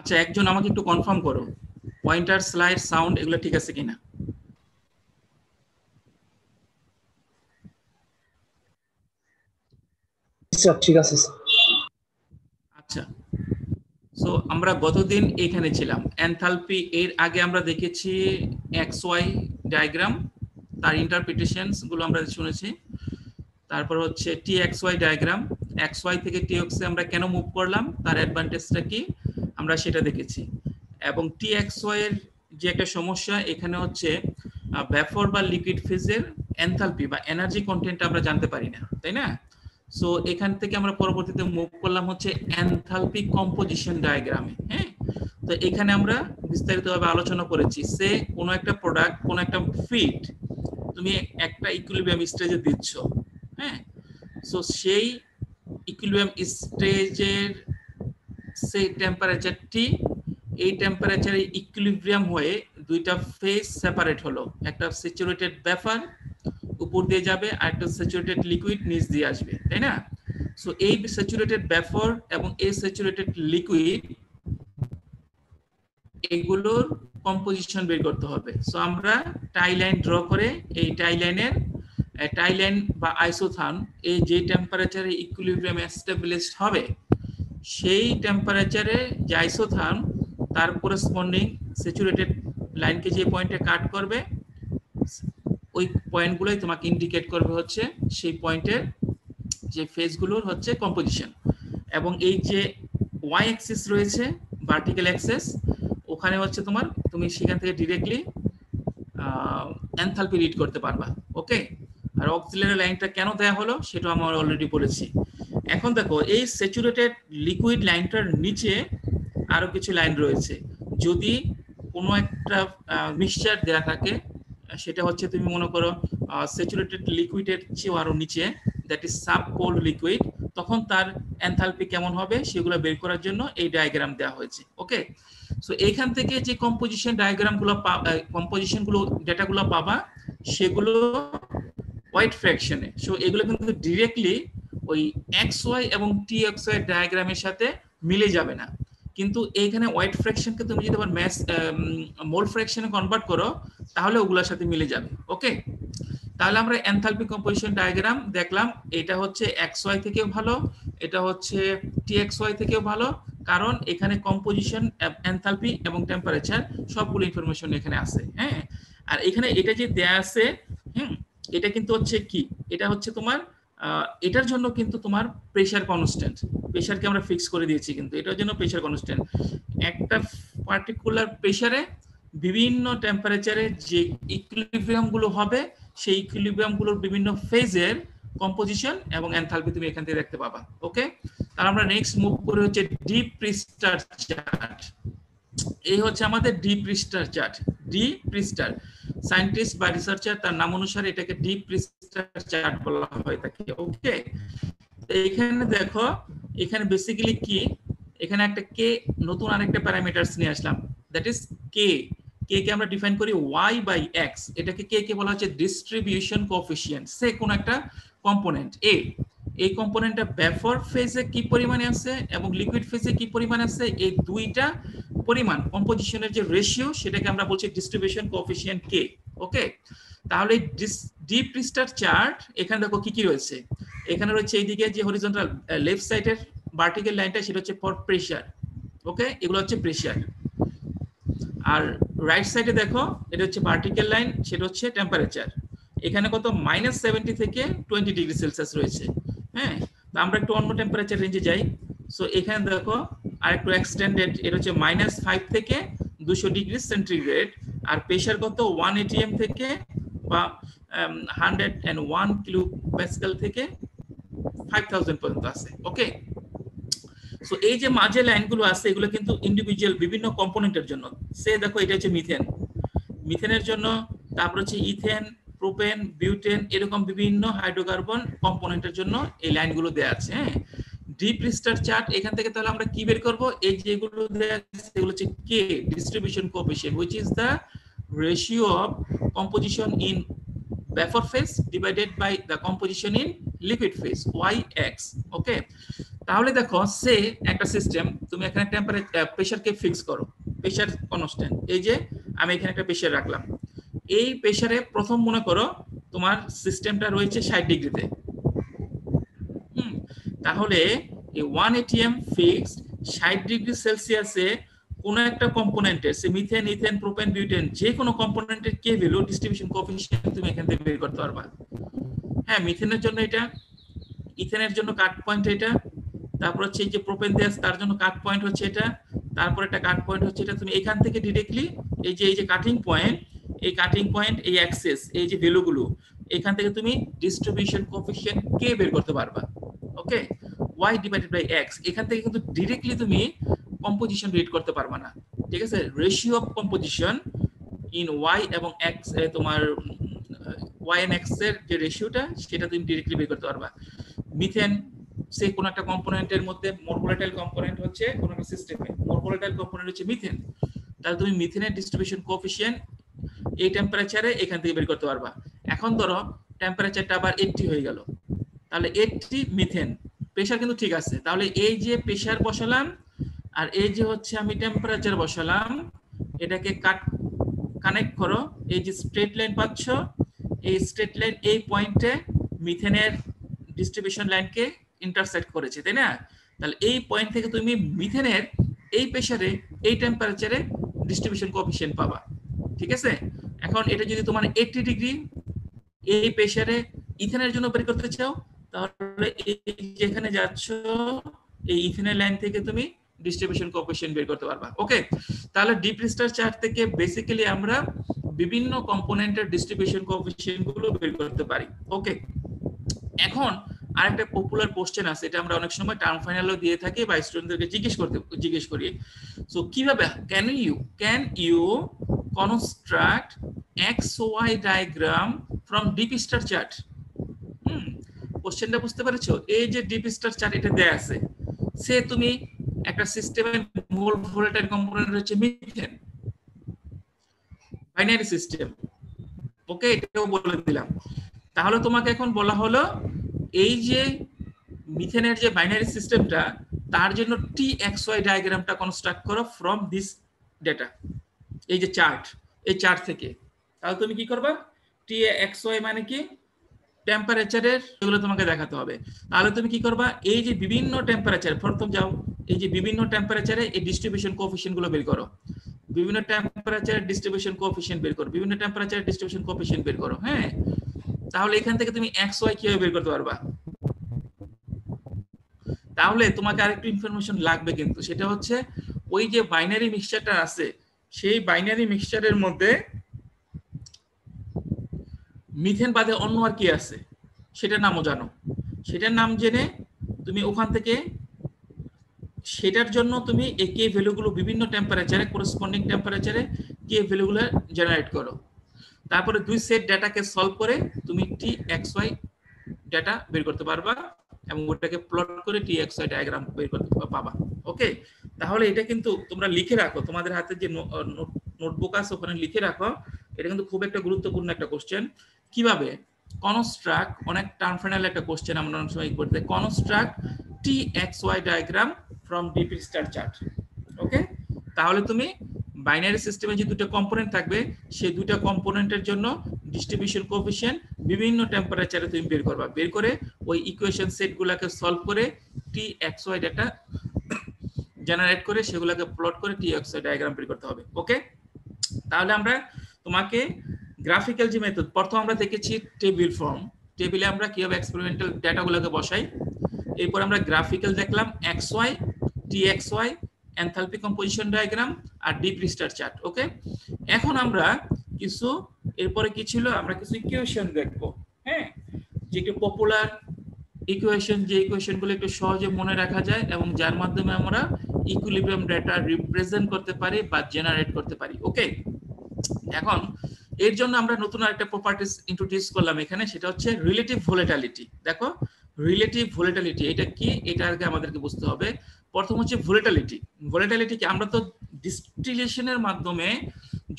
আচ্ছা, একজন আমাকে একটু কনফার্ম করো, পয়েন্টার, স্লাইড, সাউন্ড এগুলো ঠিক আছে কিনা? স্যার ঠিক আছে স্যার। আচ্ছা, সো আমরা গতদিন এখানে ছিলাম এনথালপি। এর আগে আমরা দেখেছি এক্স ওয়াই ডায়াগ্রাম, তার ইন্টারপ্রিটেশনস গুলো আমরা শুনেছি। তারপর হচ্ছে T X Y diagram, X Y থেকে টি এক্স আমরা কেন মুভ করলাম, তার অ্যাডভান্টেজটা কি, আমরা সেটা দেখেছি। এবং টি এক্স ওয়াই এর যে একটা সমস্যা এখানে হচ্ছে ভ্যাপর বা লিকুইড ফেজের এনথালপি বা এনার্জি কন্টেন্ট আমরা জানতে পারি না, তাই না? সো এখান থেকে আমরা পরবর্তীতে মুভ করলাম হচ্ছে এনথালপি কম্পোজিশন ডায়াগ্রামে। হ্যাঁ, তো এখানে আমরা বিস্তারিতভাবে আলোচনা করেছি, সে কোনো একটা প্রোডাক্ট, কোনো একটা ফিড তুমি একটা ইকুইলিব্রিয়াম স্টেজে দিচ্ছ। হ্যাঁ, সো সেই ইকুইলিব্রিয়াম স্টেজের সেই টেম্পারেচারটি, এই টেম্পারেচারে ইকুইলিব্রিয়াম হয়ে দুইটা ফেজ সেপারেট হলো, একটা স্যাচুরেটেড ভেপার উপর দিয়ে যাবে আর একটা স্যাচুরেটেড লিকুইড নিচ দিয়ে আসবে, তাই না? সো এই স্যাচুরেটেড ভেপার এবং এই স্যাচুরেটেড লিকুইড এগুলোর কম্পোজিশন বের করতে হবে। সো আমরা টাই লাইন ড্র করে এই টাই লাইন বা আইসোথান এই যে টেম্পারেচারে ইকুইলিব্রিয়াম এস্টাবলিশড হবে, সেই টেম্পারেচারে যে আইসোথান তার করেসপন্ডিং স্যাচুরেটেড লাইনকে যে পয়েন্টে কাট করবে, ওই পয়েন্টগুলোই তোমাকে ইন্ডিকেট করবে হচ্ছে সেই পয়েন্টের যে ফেজগুলোর হচ্ছে কম্পোজিশন। এবং এই যে ওয়াই অ্যাক্সিস রয়েছে, ভার্টিক্যাল অ্যাক্সিস, ওখানে হচ্ছে তোমার, তুমি সেখান থেকে ডিরেক্টলি এনথালপি রিড করতে পারবা। ওকে, আর অক্সিলারি লাইনটা কেন দেয়া হলো সেটা আমরা অলরেডি বলেছি। এখন দেখো এই স্যাচুরেটেড লিকুইড লাইনটার নিচে আরো কিছু লাইন রয়েছে। যদি কোনো একটা মিক্সচার দেয়া থাকে, সেটা হচ্ছে তুমি মনে করো স্যাচুরেটেড লিকুইডের চেয়েও আরো নিচে, that is sub cold liquid, তখন তার এনথালপি কেমন হবে সেগুলো বের করার জন্য এই ডায়াগ্রাম দেওয়া হয়েছে। ওকে, সো এইখান থেকে যে কম্পোজিশন ডায়াগ্রামগুলো, কম্পোজিশনগুলো ডেটাগুলো পাবা, সেগুলো হোয়াইট ফ্র্যাকশনে। সো এগুলো কিন্তু ডিরেক্টলি ওই এক্স ওয়াই এবং টি এক্স ওয়াই ডায়াগ্রামের সাথে মিলে যাবে না, কিন্তু এইখানে হোয়াইট ফ্র্যাকশনকে তুমি যদি আবার ম্যাস মোল ফ্র্যাকশনে কনভার্ট করো, তাহলে ওগুলোর সাথে মিলে যাবে। ওকে, তাহলে আমরা এনথালপি কম্পোজিশন ডায়াগ্রাম দেখলাম, এটা হচ্ছে এক্স ওয়াই থেকেও ভালো, এটা হচ্ছে টি এক্স ওয়াই থেকেও ভালো, কারণ এখানে কম্পোজিশন, এনথালপি এবং টেম্পারেচার সবগুলো ইনফরমেশন এখানে আছে। হ্যাঁ, আর এখানে এটা যে দেয়া আছে, এটা কিন্তু হচ্ছে কি, এটা হচ্ছে তোমার এটার জন্য কিন্তু তোমার প্রেসার কনস্ট্যান্ট, প্রেসারকে আমরা ফিক্স করে দিয়েছি, কিন্তু এটার জন্য প্রেসার কনস্ট্যান্ট। একটা পার্টিকুলার প্রেসারে বিভিন্ন টেম্পারেচারে যে ইকুইলিব্রিয়াম গুলো হবে, সেই ইকুইলিব্রিয়াম গুলোর বিভিন্ন ফেজের কম্পোজিশন এবং এনথালপি তুমি এখান থেকে দেখতে পাবা। ওকে, তাহলে আমরা নেক্সট মুভ করে হচ্ছে ডিপ পৃষ্ঠার চার্ট। এই হচ্ছে আমাদের ডিপ পৃষ্ঠার চার্ট। ডিপ পৃষ্ঠার সায়েন্টিস্ট বা রিসার্চার তার নাম অনুসারে এটাকে ডিপ পৃষ্ঠার চার্ট বলা হয় থাকে। ওকে, এখানে দেখো, এখানে বেসিক্যালি কি, এখানে একটা কে, নতুন আরেকটা প্যারামিটারস নিয়ে আসলাম, দ্যাট ইজ কে। কে কে আমরা ডিফাইন করি ওয়াই বাই এক্স, এটাকে কে কে বলা হচ্ছে ডিস্ট্রিবিউশন কোএফিসিয়েন্ট। সে কোন একটা কম্পোনেন্ট এ, এই কম্পোনেন্টটা ভেপর ফেজে কি পরিমাণে আছে এবং লিকুইড ফেজে কি পরিমাণে আছে, এই দুইটা পরিমাণ কম্পোজিশনের যে রেশিও, সেটাকে আমরা বলছি ডিস্ট্রিবিউশন কোএফিসিয়েন্ট কে। ওকে, তাহলে ডিপ পৃষ্ঠার চার্ট, এখানে দেখো কি কি রয়েছে। এখানে রয়েছে এইদিকে যে হরিজন্টাল লেফট সাইডের ভার্টিক্যাল লাইনটা, সেটা হচ্ছে ফর প্রেসার। ওকে, এগুলো হচ্ছে প্রেসার। আর রাইট সাইডে দেখো, এটা হচ্ছে ভার্টিক্যাল লাইন, সেটা হচ্ছে টেম্পারেচার। এখানে কত -70 থেকে 20 ডিগ্রি সেলসিয়াস রয়েছে। হ্যাঁ, তো আমরা একটু অন্য টেম্পারেচার রেঞ্জে যাই। সো এখানে দেখো আর একটু এক্সটেন্ডেড, এটা হচ্ছে -5 থেকে 200 ডিগ্রি সেন্টিগ্রেড। আর প্রেসার কত 1 atm থেকে বা 101 কিলো প্যাসকেল থেকে 5000 পর্যন্ত আছে। ওকে, সো এই যে মাঝে লাইনগুলো আছে, এগুলো কিন্তু ইন্ডিভিজুয়াল বিভিন্ন কম্পোনেন্টের জন্য। সে দেখো এটা হচ্ছে মিথেন, মিথেনের জন্য, তারপর হচ্ছে ইথেন, প্রোপেন, বিউটেন, এরকম বিভিন্ন হাইড্রোকার্বন কম্পোনেন্টের জন্য এই লাইনগুলো দেয়া আছে। হ্যাঁ, ডিপ পৃষ্ঠার চার্ট, এখান থেকে তাহলে আমরা কি বের করব, এই যেগুলো দেয়া আছে এগুলো হচ্ছে কে, distribution coefficient, which is the ratio of composition in vapor phase divided by the composition in liquid phase, yx. Okay, তাহলে দেখো সে একটা সিস্টেম, তুমি এখানে টেম্পারেচার প্রেসারকে ফিক্স করো, প্রেসার কনস্ট্যান্ট, এই যে আমি এখানে একটা প্রেসার রাখলাম, এই প্রেসারে প্রথম মনে করো তোমার সিস্টেমটা রয়েছে 60 ডিগ্রিতে। তাহলে এই 1 এটিএম ফিক্সড 60 ডিগ্রি সেলসিয়াসে কোনো একটা কম্পোনেন্টের, সে মিথেন, ইথেন, প্রোপেন, বিউটেন, যে কোনো কম্পোনেন্টের কে ভ্যালু ডিস্ট্রিবিউশন কোএফিশিয়েন্ট তুমি এখান থেকে বের করতে পারবা। হ্যাঁ, মিথেনের জন্য এটা, ইথেনের জন্য কাট পয়েন্ট এটা, তারপর হচ্ছে এই যে প্রোপেন দেশ তার জন্য কাট পয়েন্ট হচ্ছে এটা, তারপর একটা কাট পয়েন্ট হচ্ছে এটা। তুমি এখান থেকে ডিরেক্টলি এই যে কাটিং পয়েন্ট, এই কাটিং পয়েন্ট, এই অ্যাক্সেস, এই যে ভ্যালুগুলো, এখান থেকে তুমি ডিস্ট্রিবিউশন কোএফিশিয়েন্ট কে বের করতে পারবা। ওকে, y ডিভাইডেড বাই x, এখান থেকে কিন্তু ডিরেক্টলি তুমি কম্পোজিশন রিড করতে পারবা না, ঠিক আছে? Ratio of composition in y এবং x, তোমার y and x এর যে রেশিওটা সেটা তুমি ডিরেক্টলি বের করতে পারবা। মিথেন সে কোন একটা কম্পোনেন্টের মধ্যে, মোর ভোলাটাইল কম্পোনেন্ট হচ্ছে কোন একটা সিস্টেমে, মোর ভোলাটাইল কম্পোনেন্ট হচ্ছে মিথেন, তাহলে তুমি মিথেনের ডিস্ট্রিবিউশন কোএফিশিয়েন্ট এই টেম্পারেচারে এখান থেকে বের করতে পারবা। এখন ধরো টেম্পারেচারটা আবার 80 হয়ে গেল, তাহলে 80 মিথেন, প্রেসার কিন্তু ঠিক আছে, তাহলে এই যে প্রেসার বসালাম আর এই যে হচ্ছে আমি টেম্পারেচার বসালাম, এটাকে কানেক্ট করো, এই যে স্ট্রেট লাইন পাচ্ছ, এই স্ট্রেট লাইন এই পয়েন্টে মিথেনের ডিস্ট্রিবিউশন লাইনকে ইন্টারসেক্ট করেছে, তাই না? তাহলে এই পয়েন্ট থেকে তুমি মিথেনের এই প্রেসারে, এই টেম্পারেচারে ডিস্ট্রিবিউশন কোএফিশিয়েন্ট পাবা, ঠিক আছে? এখন এটা যদি তোমার 80 ডিগ্রি এই প্রেসারে ইথেনের জন্য বের করতে চাও, তাহলে এই যেখানে যাচ্ছ এই ইথেনের লাইন থেকে তুমি ডিস্ট্রিবিউশন কোএফিশিয়েন্ট বের করতে পারবা। ওকে, তাহলে ডিপ্রিস্টার চার্ট থেকে বেসিক্যালি আমরা বিভিন্ন কম্পোনেন্টের ডিস্ট্রিবিউশন কোএফিশিয়েন্ট গুলো বের করতে পারি। ওকে, এখন আরেকটা পপুলার কোশ্চেন আছে, এটা আমরা অনেক সময় টার্ম ফাইনালও দিয়ে থাকি বা স্টুডেন্টদেরকে জিজ্ঞেস করি। সো কিভাবে can you construct XY diagram from deep star chart? কোশ্চেনটা বুঝতে পেরেছো? এই যে ডিপ স্টার চার্ট এটা দেয়া আছে, সে তুমি একটা সিস্টেমের মোল ভোলাটাইল কম্পোনেন্ট হচ্ছে মিথেন, বাইনারি সিস্টেম। ওকে, এটাও বলে দিলাম। তাহলে তোমাকে এখন বলা হলো এই যে মিথেনের যে বাইনারি সিস্টেমটা, তার জন্য TXY ডায়াগ্রামটা কনস্ট্রাক্ট করো ফ্রম দিস ডেটা, এই যে চার্ট, এই চার্ট থেকে। তাহলে তুমি কি করবা? TXY মানে কি? টেম্পারেচারের, এগুলো তোমাকে দেখাতে হবে। তাহলে তুমি কি করবা? এই যে বিভিন্ন টেম্পারেচার, প্রথম যাও, এই যে বিভিন্ন টেম্পারেচারে এই ডিস্ট্রিবিউশন কোএফিশিয়েন্ট গুলো বের করো, বিভিন্ন টেম্পারেচারের ডিস্ট্রিবিউশন কোএফিশিয়েন্ট বের করো, বিভিন্ন টেম্পারেচারের ডিস্ট্রিবিউশন কোএফিশিয়েন্ট বের করো। হ্যাঁ, তাহলে এখান থেকে তুমি XY কিভাবে বের করতে পারবা? তাহলে তোমাকে আরেকটু ইনফরমেশন লাগবে, কিন্তু সেটা হচ্ছে ওই যে বাইনারি মিক্সচারটা আছে, সেই বাইনারি মিক্সচারের মধ্যে মিথেন বাদে অন্য আর কি আছে সেটার নামও জানো। সেটার নাম জেনে তুমি ওখান থেকে সেটার জন্য তুমি এই কে ভ্যালুগুলো বিভিন্ন টেম্পারেচারে, করেসপন্ডিং টেম্পারেচারে কে ভ্যালুগুলো জেনারেট করো। তারপরে দুই সেট ডাটাকে সলভ করে তুমি TXY ডাটা বের করতে পারবা এবং ওটাকে প্লট করে TXY ডায়াগ্রাম বের করতে পাবা। ওকে, তাহলে এটা কিন্তু তোমরা লিখে রাখো, তোমাদের হাতে যে নোটবুক আছে ওখানে লিখে রাখো। এটা কিন্তু খুব একটা গুরুত্বপূর্ণ একটা কোশ্চেন। কিভাবে কনস্ট্রাক্ট, অনেক টার্ম ফাইনাল একটা কোশ্চেন আমরা অনেক সময় করতে, construct TXY diagram from deep star chart. Okay, তাহলে তুমি বাইনারি সিস্টেমে যে দুটো কম্পোনেন্ট থাকবে, সেই দুটো কম্পোনেন্টের জন্য ডিস্ট্রিবিউশন কোএফিশিয়েন্ট বিভিন্ন টেম্পারেচারে তুমি বের করবা, বের করে ওই ইকুয়েশন সেটগুলোকে সলভ করে TXY ডাটা জেনারেট করে সেগুলোকে প্লট করে TXY ডায়াগ্রাম বের করতে হবে। ওকে, তাহলে আমরা তোমাকে গ্রাফিক্যাল যে মেথড, প্রথম আমরা দেখেছি টেবিল ফর্ম, টেবিলে আমরা কিভাবে এক্সপেরিমেন্টাল ডাটাগুলোকে বসাই, এরপর আমরা গ্রাফিক্যাল দেখলাম XY, TXY, enthalpy composition diagram আর ডিপ স্টার চার্ট। ওকে, এখন আমরা কিছু, এরপরে কি ছিল, আমরা কিছু ইকুয়েশন দেখব। হ্যাঁ, যে একটু পপুলার ইকুয়েশন, যে ইকুয়েশনগুলো একটু সহজে মনে রাখা যায় এবং যার মাধ্যমে আমরা ইকুইলিব্রিয়াম ডাটা রিপ্রেজেন্ট করতে পারি বা জেনারেট করতে পারি। ওকে, এখন এর জন্য আমরা নতুন আরেকটা প্রপার্টিজ ইন্ট্রোডিউস করলাম এখানে, সেটা হচ্ছে রিলেটিভ ভোলাটিলিটি। দেখো রিলেটিভ ভোলাটিলিটি এটা কি, এটা আগে আমাদেরকে বুঝতে হবে। প্রথম হচ্ছে ভোলাটিলিটি। ভোলাটিলিটি কি, আমরা তো ডিস্টিলেশনের মাধ্যমে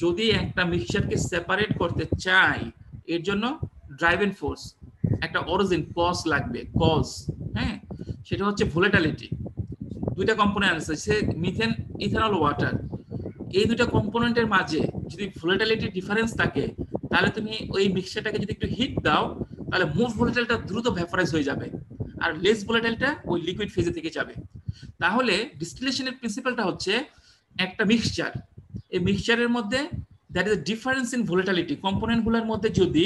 যদি একটা মিক্সচারকে সেপারেট করতে চাই, এর জন্য ড্রাইভিং ফোর্স, একটা অরিজিন কজ লাগবে, কজ। হ্যাঁ, সেটা হচ্ছে ভোলাটিলিটি। দুইটা কম্পোনেন্ট আছে, সে মিথেন, ইথানল, ওয়াটার। এই দুইটা কম্পোনেন্টের মাঝে যদি ভোলাটিলিটি ডিফারেন্স থাকে, তাহলে তুমি ওই মিক্সচারটাকে যদি একটু হিট দাও, তাহলে মোর ভোলাটাইলটা দ্রুত ভ্যাপোরাইজ হয়ে যাবে, আর লেস ভোলাটাইলটা ওই লিকুইড ফেজে থেকে যাবে। তাহলে ডিস্টিলেশনের প্রিন্সিপালটা হচ্ছে একটা মিক্সচার, এই মিক্সচারের মধ্যে that is a difference in volatility, কম্পোনেন্টগুলোর মধ্যে যদি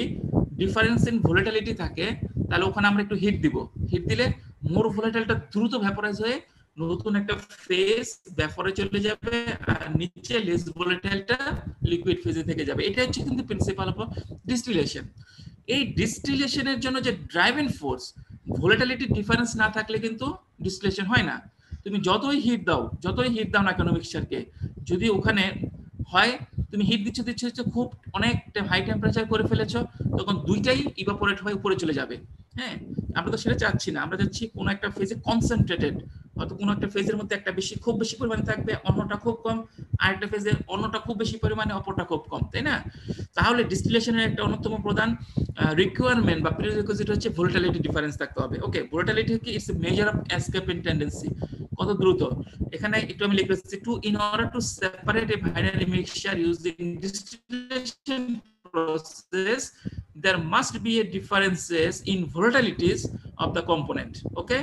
ডিফারেন্স ইন ভোলাটিলিটি থাকে, তাহলে ওখানে আমরা একটু হিট দিব। হিট দিলে মোর ভোলাটাইলটা দ্রুত ভ্যাপোরাইজ হয়ে নতুন একটা ফেজ ভ্যাপরে চলে যাবে, আর নিচে লেস ভোলাটাইলটা লিকুইড ফেজে থেকে যাবে। এটা হচ্ছে কিন্তু প্রিন্সিপাল অফ ডিস্টিলেশন। এই ডিস্টিলেশনের জন্য যে ড্রাইভিং ফোর্স, ভোলাটিলিটি ডিফারেন্স না থাকলে কিন্তু ডিস্টিলেশন হয় না। তুমি যতই হিট দাও না কেন মিক্সচারকে, যদি ওখানে হয় তুমি হিট দিচ্ছ খুব অনেক হাই টেম্পারেচার করে ফেলেছো, তখন দুইটাই ইভাপোরেট হয়ে উপরে চলে যাবে। হ্যাঁ, আমরা তো সেটা চাচ্ছি না, আমরা চাচ্ছি কোনো একটা ফেজে কনসেন্ট্রেটেড, হয়তো কোনো একটা ফেজের মধ্যে একটা বেশি, খুব বেশি পরিমাণে থাকবে, অন্যটা খুব কম, আরেকটা ফেজে অন্যটা খুব বেশি পরিমাণে, অপরটা খুব কম, তাই না? তাহলে ডিস্টিলেশনের একটা অন্যতম প্রধান রিকোয়ারমেন্ট বা প্রিরিকুইজিট হচ্ছে ভোলাটিলিটি ডিফারেন্স থাকতে হবে। ওকে, ভোলাটিলিটি কি it's a measure of escaping tendency, কত দ্রুত। এখানে একটু আমি লিখেছি, to in order to separate a binary mixture using distillation process, there must be a differences in volatilities of the component. Okay,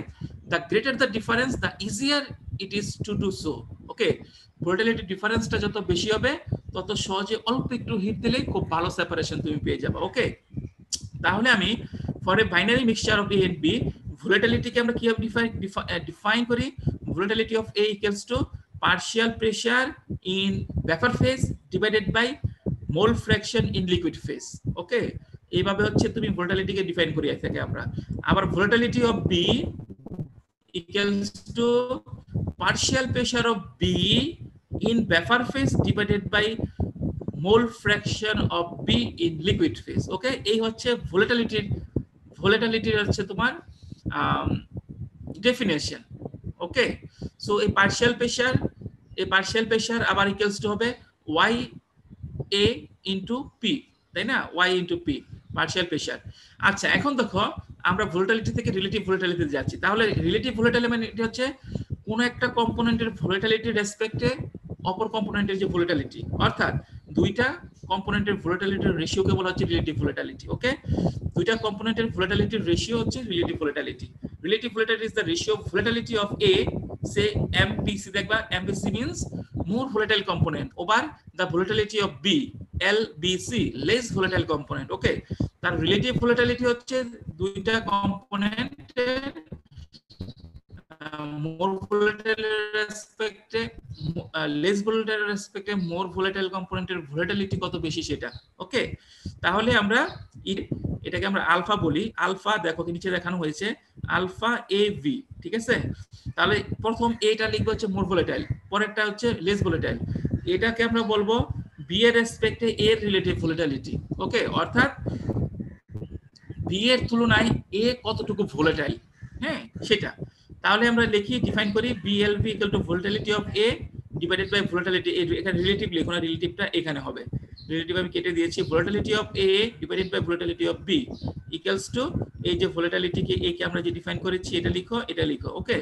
the greater the difference, the easier it is to do so. Okay, volatility difference টা যত বেশি হবে, তত সহজে অল্প একটু hit দিলেই খুব ভালো সেপারেশন তুমি পেয়ে যাবে। ওকে, তাহলে আমি for a binary mixture of A and B, volatility কে আমরা কিভাবে ডিফাইন করি? Volatility of A equals to partial pressure in vapor phase divided by mole fraction in liquid phase. Okay, এইভাবে হচ্ছে তুমি ভোলাটিলিটিকে ডিফাইন করি থাকে আমরা। আবার volatility of B equals to partial pressure of B in vapour phase divided by mole fraction of B in liquid phase. Okay, এই হচ্ছে ভোলাটিলিটির হচ্ছে তোমার ডেফিনেশন। ওকে, সো এই পার্শিয়াল প্রেসার আবার ইকুয়ালস টু হবে ওয়াই A into P, তাই না? Y into P, partial pressure. আচ্ছা, এখন দেখো আমরা ভোলাটিলিটি থেকে রিলেটিভ ভোলাটিলিটিতে যাচ্ছি। তাহলে রিলেটিভ ভোলাটিলিটি মানে এটা হচ্ছে কোন একটা কম্পোনেন্টের ভোলাটিলিটির রেসপেক্টে অপর কম্পোনেন্টের যে ভোলাটিলিটি, অর্থাৎ দুইটা কম্পোনেন্টের ভোলাটিলিটির রেশিওকে বলা হচ্ছে রিলেটিভ ভোলাটিলিটি। ওকে, দুইটা কম্পোনেন্টের ভোলাটিলিটির রেশিও হচ্ছে relative volatility. Relative volatility is the ratio of volatility of A, say MVC, দেখবা MVC means more volatile component over the volatility of B, LBC, less volatile component. Okay, তার relative volatility হচ্ছে দুইটা কম্পোনেন্টের more volatile রেসপেক্টে less volatile রেসপেক্টে more volatile কম্পোনেন্টের volatility কত বেশি সেটা। ওকে, তাহলে আমরা এটাকে আমরা আলফা বলি। আলফা দেখো নিচে দেখানো হয়েছে আলফা এ ভি, ঠিক আছে? তাহলে প্রথম এটা লিখবো হচ্ছে মোর ভোলাটাইল, পরেরটা হচ্ছে লেস ভোলাটাইল। এটাকে আমরা বলবো বি এর রেসপেক্টে এর রিলেটিভ ভোলাটিলিটি। ওকে, অর্থাৎ বি এর তুলনায় এ কতটুকু ভোলাটাইল, হ্যাঁ সেটা। তাহলে আমরা লিখি, ডিফাইন করি BLV equal to volatility of A divided by volatility. এখানে রিলেটিভ লিখো না, রিলেটিভটা এখানে হবে। রিলেটিভ আমি কেটে দিয়েছি, volatility of A divided by volatility of B equals to এই যে ভোলাটিলিটিকে A কে আমরা যে ডিফাইন করেছি এটা লিখো। ওকে,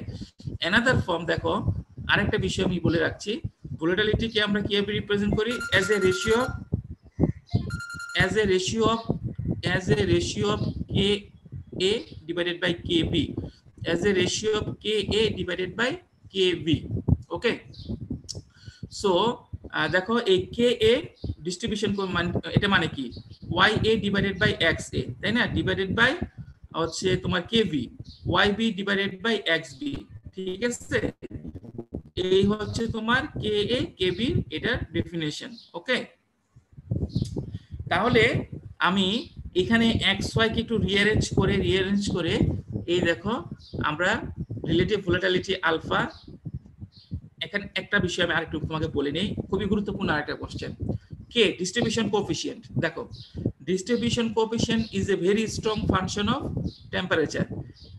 অ্যানাদার ফর্ম দেখো, আরেকটা বিষয় আমি বলে রাখছি, ভোলাটিলিটিকে আমরা কিভাবে রিপ্রেজেন্ট করি? As a ratio of KA divided by KB, as a ratio of KA divided by KB. Okay, so দেখো এই KA ডিস্ট্রিবিউশন এটা মানে কি YA divided by XA, তাই না? ডিভাইডেড বাই হচ্ছে তোমার KB, YB divided by XB, ঠিক আছে? এই হচ্ছে তোমার KA KB এটা ডেফিনেশন। ওকে, তাহলে আমি এখানে XY কে একটু রিঅ্যারেঞ্জ করে এই দেখো আমরা রিলেটিভ ভোলাটিলিটি আলফা। এখানে একটা বিষয় আমি আরেকটু তোমাকে বলে নেই, খুবই গুরুত্বপূর্ণ আরেকটা কোশ্চেন, কে ডিস্ট্রিবিউশন কোএফিসিয়েন্ট। দেখো distribution coefficient is a very strong function of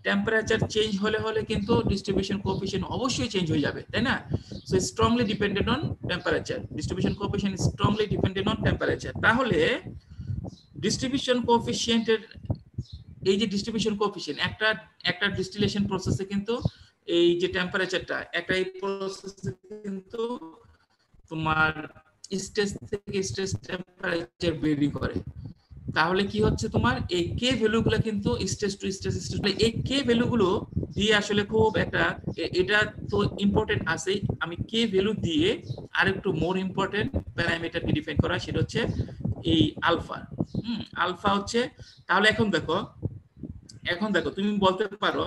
temperature change হলে কিন্তু ডিস্ট্রিবিউশন কোএফিসিয়েন্ট অবশ্যই চেঞ্জ হয়ে যাবে, তাই না? So strongly dependent on temperature, distribution coefficient strongly dependent on temperature. তাহলে ডিস্ট্রিবিউশন কোএফিসিয়েন্টের এই যে ডিস্ট্রিবিউশন কোএফিসিয়েন্ট, একটা ডিস্টিলেশন প্রসেসে কিন্তু এই যে টেম্পারেচারটা একটা এই প্রসেসে কিন্তু তোমার স্টেজ থেকে স্টেজ টেম্পারেচার ভেরি করে। তাহলে কি হচ্ছে তোমার এই কে ভ্যালুগুলো কিন্তু স্টেজ টু স্টেজ এই কে ভ্যালুগুলো দিয়ে আসলে খুব একটা এটা তো ইম্পর্টেন্ট আছে। আমি কে ভ্যালু দিয়ে আরেকটু মোর ইম্পর্টেন্ট প্যারামিটারকে ডিফাইন করা, সেটা হচ্ছে এই আলফা। আলফা হচ্ছে, তাহলে এখন দেখো তুমি বলতে পারো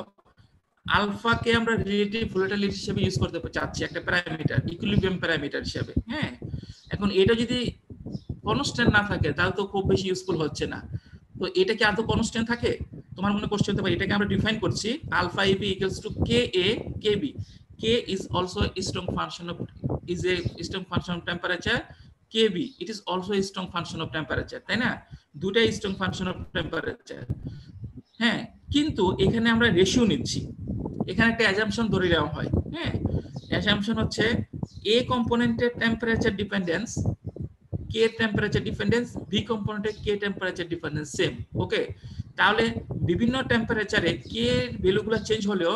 আলফাকে আমরা রিলেটিভ ভোলাটিলিটি হিসেবে ইউজ করতে চাচ্ছি একটা প্যারামিটার, ইকুইলিব্রিয়াম প্যারামিটার হিসেবে। হ্যাঁ, এখন এটা যদি কনস্ট্যান্ট না থাকে তাহলে তো খুব বেশি ইউজফুল হচ্ছে না। তো এটা কি আদৌ কনস্ট্যান্ট থাকে? তোমার মনে কোশ্চেন হতে পারে, এটাকে আমরা ডিফাইন করছি alpha AB equals to K A K B. K is also strong function of temperature, K B it is also strong function of temperature, তাই না? দুটাই স্ট্রং ফাংশন অফ টেম্পারেচার। হ্যাঁ, কিন্তু এখানে আমরা রেশিও নিচ্ছি, এখানে একটা অ্যাজাম্পশন ধরে নেওয়া হয়। হ্যাঁ, অ্যাজাম্পশন হচ্ছে এ কম্পোনেন্টের টেম্পারেচার ডিপেন্ডেন্স কে টেম্পারেচার ডিপেন্ডেন্স, বি কম্পোনেন্টের কে টেম্পারেচার ডিপেন্ডেন্স সেম। ওকে, তাহলে বিভিন্ন টেম্পারেচারে কে ভ্যালুগুলো চেঞ্জ হলেও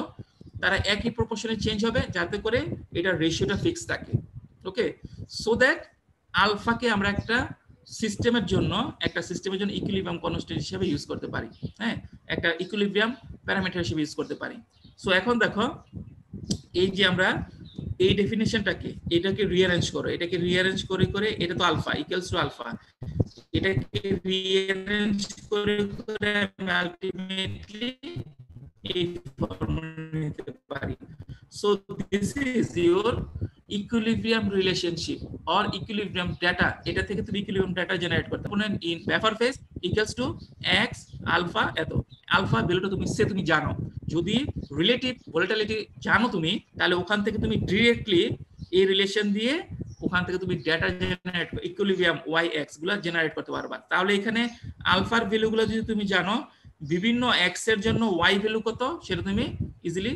তারা একই প্রপোর্শনে চেঞ্জ হবে যাতে করে এটা রেশিওটা ফিক্স থাকে। ওকে, সো দ্যাট আলফাকে আমরা একটা সিস্টেমের জন্য ইকুইলিব্রিয়াম কনস্ট্যান্ট হিসেবে ইউজ করতে পারি। হ্যাঁ, একটা ইকুইলিব্রিয়াম প্যারামিটার হিসেবে ইউজ করতে পারি। সো এখন দেখো এই যে আমরা এই ডেফিনিশনটাকে এটাকে রিঅ্যারেঞ্জ করো, এটাকে রিঅ্যারেঞ্জ করে করে এটা তো আলফা ইকুয়ালস টু আলফা, এটাকে রিঅ্যারেঞ্জ করে করে আমি আলটিমেটলি এই ফর্মুলা নিতে পারি। So this is your equilibrium relationship or equilibrium data. এটা থেকে তুমি ইকুইলিব্রিয়াম ডাটা জেনারেট করতে পারো। In vapour phase equals to x alpha এত, আলফা ভ্যালুটা তুমি জানো। যদি রিলেটিভ ভোলাটিলিটি জানো তুমি, তাহলে ওখান থেকে তুমি ডিরেক্টলি এই রিলেশন দিয়ে ওখান থেকে তুমি data generate equilibrium y x গুলো জেনারেট করতে পারবা। তাহলে এখানে আলফার ভ্যালুগুলো যদি তুমি জানো, বিভিন্ন এক্স এর জন্য ওয়াই ভ্যালু কত সেটা তুমি ইজিলি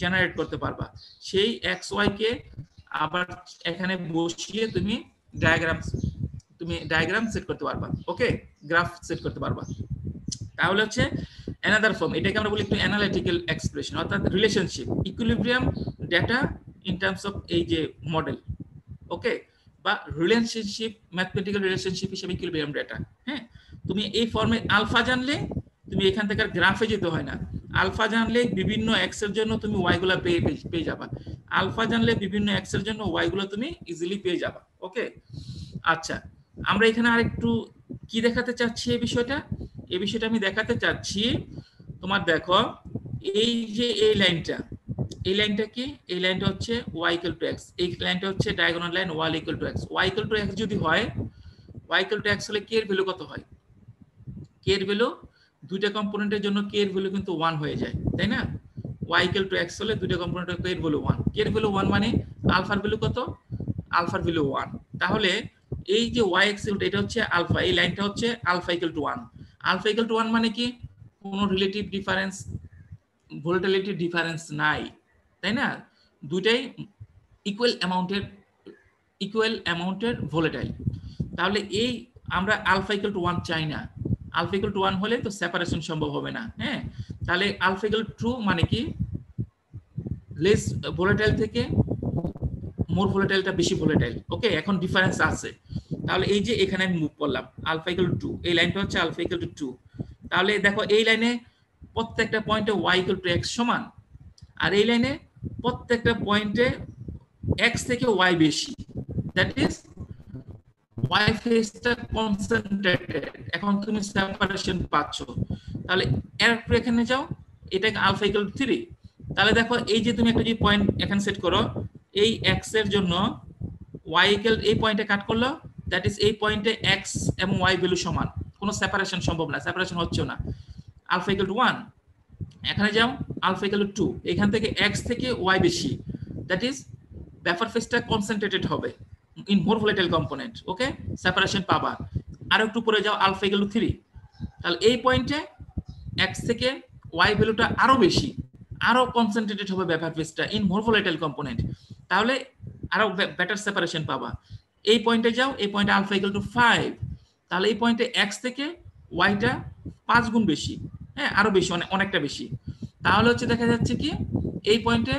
জেনারেট করতে পারবা। সেই এক্স ওয়াই কে আবার এখানে বসিয়ে তুমি ডায়াগ্রাম সেট করতে পারবা। ওকে, গ্রাফ সেট করতে পারবা। তাহলে হচ্ছে অ্যানাদার ফর্ম, এটাকে আমরা বলি একটু অ্যানালিটিক্যাল এক্সপ্রেশন, অর্থাৎ relationship equilibrium data in terms of এই যে মডেল। ওকে, বা রিলেশনশিপ ম্যাথমেটিক্যাল রিলেশনশিপ হিসেবে ইকুইলিব্রিয়াম ডেটা। হ্যাঁ, তুমি এই ফর্মে আলফা জানলে তুমি এখান থেকে গ্রাফে যেতে হয় না। আলফা জানলে বিভিন্ন এক্স এর জন্য তুমি ওয়াই গুলো পেয়ে যাবা। আলফা জানলে বিভিন্ন এক্স এর জন্য ওয়াই গুলো তুমি ইজিলি পেয়ে যাবা। ওকে, আচ্ছা, আমরা এখানে আরেকটু কি দেখাতে চাচ্ছি এই বিষয়টা আমি দেখাতে চাচ্ছি তোমার দেখো এই যে এই লাইনটা কি, এই লাইনটা হচ্ছে y ইকুয়াল টু x, এই লাইনটা হচ্ছে diagonal line y equal to x। y equal to x যদি হয়, y ইকুয়াল টু x হলে k এর ভ্যালু কত হয়? k এর ভ্যালু দুইটা কম্পোনেন্টের জন্য k এর ভ্যালু কিন্তু 1 হয়ে যায়, তাই না? y ইকুয়াল টু x হলে দুইটা কম্পোনেন্টের k এর ভ্যালু 1, k এর ভ্যালু 1 মানে আলফার ভ্যালু কত? আলফার ভ্যালু 1। তাহলে এই যে y এক্স এটা হচ্ছে আলফা, এই লাইনটা হচ্ছে alpha equal to 1। Alpha equal to 1 মানে কি কোনো রিলেটিভ ডিফারেন্স ভোলাটিলিটি ডিফারেন্স নাই, তাই না? দুইটাই ইকুয়াল অ্যামাউন্টের ভোলাটাইল। তাহলে এই আমরা আলফা ইকুয়াল টু 1 চাই না। আলফা ইকুয়াল টু 1 হলে তো সেপারেশন সম্ভব হবে না। হ্যাঁ, তাহলে আলফা ইকুয়াল টু মানে কি লেস ভোলাটাইল থেকে মোর ভোলাটাইলটা বেশি ভোলাটাইল। ওকে, এখন ডিফারেন্স আছে। তাহলে এই যে এখানে আমি মুভ করলাম আলফা ইকুয়াল টু 2, এই লাইনটা হচ্ছে আলফা ইকুয়াল টু 2। তাহলে দেখো এই লাইনে প্রত্যেকটা পয়েন্টে y ইকুয়াল টু x সমান, আর এই লাইনে প্রত্যেকটা পয়েন্টে x থেকে y বেশি, দ্যাট ইজ y ফেজটা কনসেন্ট্রেটেড। এখন তুমি সেপারেশন পাচ্ছ। তাহলে এরপর এখানে যাও, এটাকে আলফা ইকুয়াল টু 3। তাহলে দেখো এই যে তুমি একটা যে পয়েন্ট এখানে সেট করো, এই x এর জন্য y ইকুয়াল এই পয়েন্টে কাট করলো, দ্যাট ইজ এই পয়েন্টে x এবং y ভ্যালু সমান, কোনো সেপারেশন সম্ভব না, সেপারেশন হচ্ছে না। আলফা ইকুয়াল টু 1, এখানে যাও আলফা ইকুয়াল টু 2, এখান থেকে x থেকে y বেশি, দ্যাট ইজ ভেপার ফেজটা কনসেন্ট্রেটেড হবে in more volatile component. Okay, separation পাবা। আর একটু পরে যাও আলফা ইকুয়াল টু 3, তাহলে এই পয়েন্টে x থেকে y ভ্যালুটা আরো বেশি, আরো কনসেন্ট্রেটেড হবে ভেপার ফেজটা ইন মোর ভোলাটাইল কম্পোনেন্ট, তাহলে আরো বেটার সেপারেশন পাবা। এই পয়েন্টে যাও, এই পয়েন্টে আলফা ইকুয়াল টু 5, তাহলে এই পয়েন্টে x থেকে y টা 5 গুণ বেশি। হ্যাঁ, আরো বেশি, অনেকটা বেশি। তাহলে হচ্ছে দেখা যাচ্ছে কি এই পয়েন্টে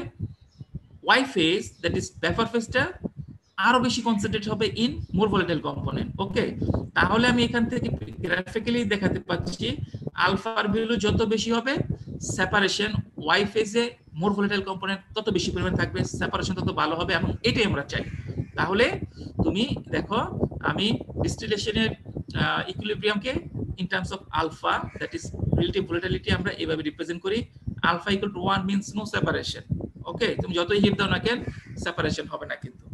Y phase, that is vapour ফেজটা আরো বেশি কনসেন্ট্রেট হবে in more volatile component. Okay, তাহলে আমি এখান থেকে গ্রাফিক্যালি দেখাতে পাচ্ছি আলফার ভ্যালু যত বেশি হবে সেপারেশন ওয়াই ফেজে মোর ভোলাটাইল কম্পোনেন্ট তত বেশি পরিমাণ থাকবে, সেপারেশন তত ভালো হবে, এবং এটাই আমরা চাই। তাহলে তুমি দেখো আমি ডিস্টিলেশনের ইকুইলিব্রিয়ামকে in terms of alpha, that is relative volatility, আমরা এভাবে রিপ্রেজেন্ট করি। Alpha equal to 1 means no separation. Okay, তুমি যতই হিট দাও না কেন সেপারেশন হবে না কিন্তু।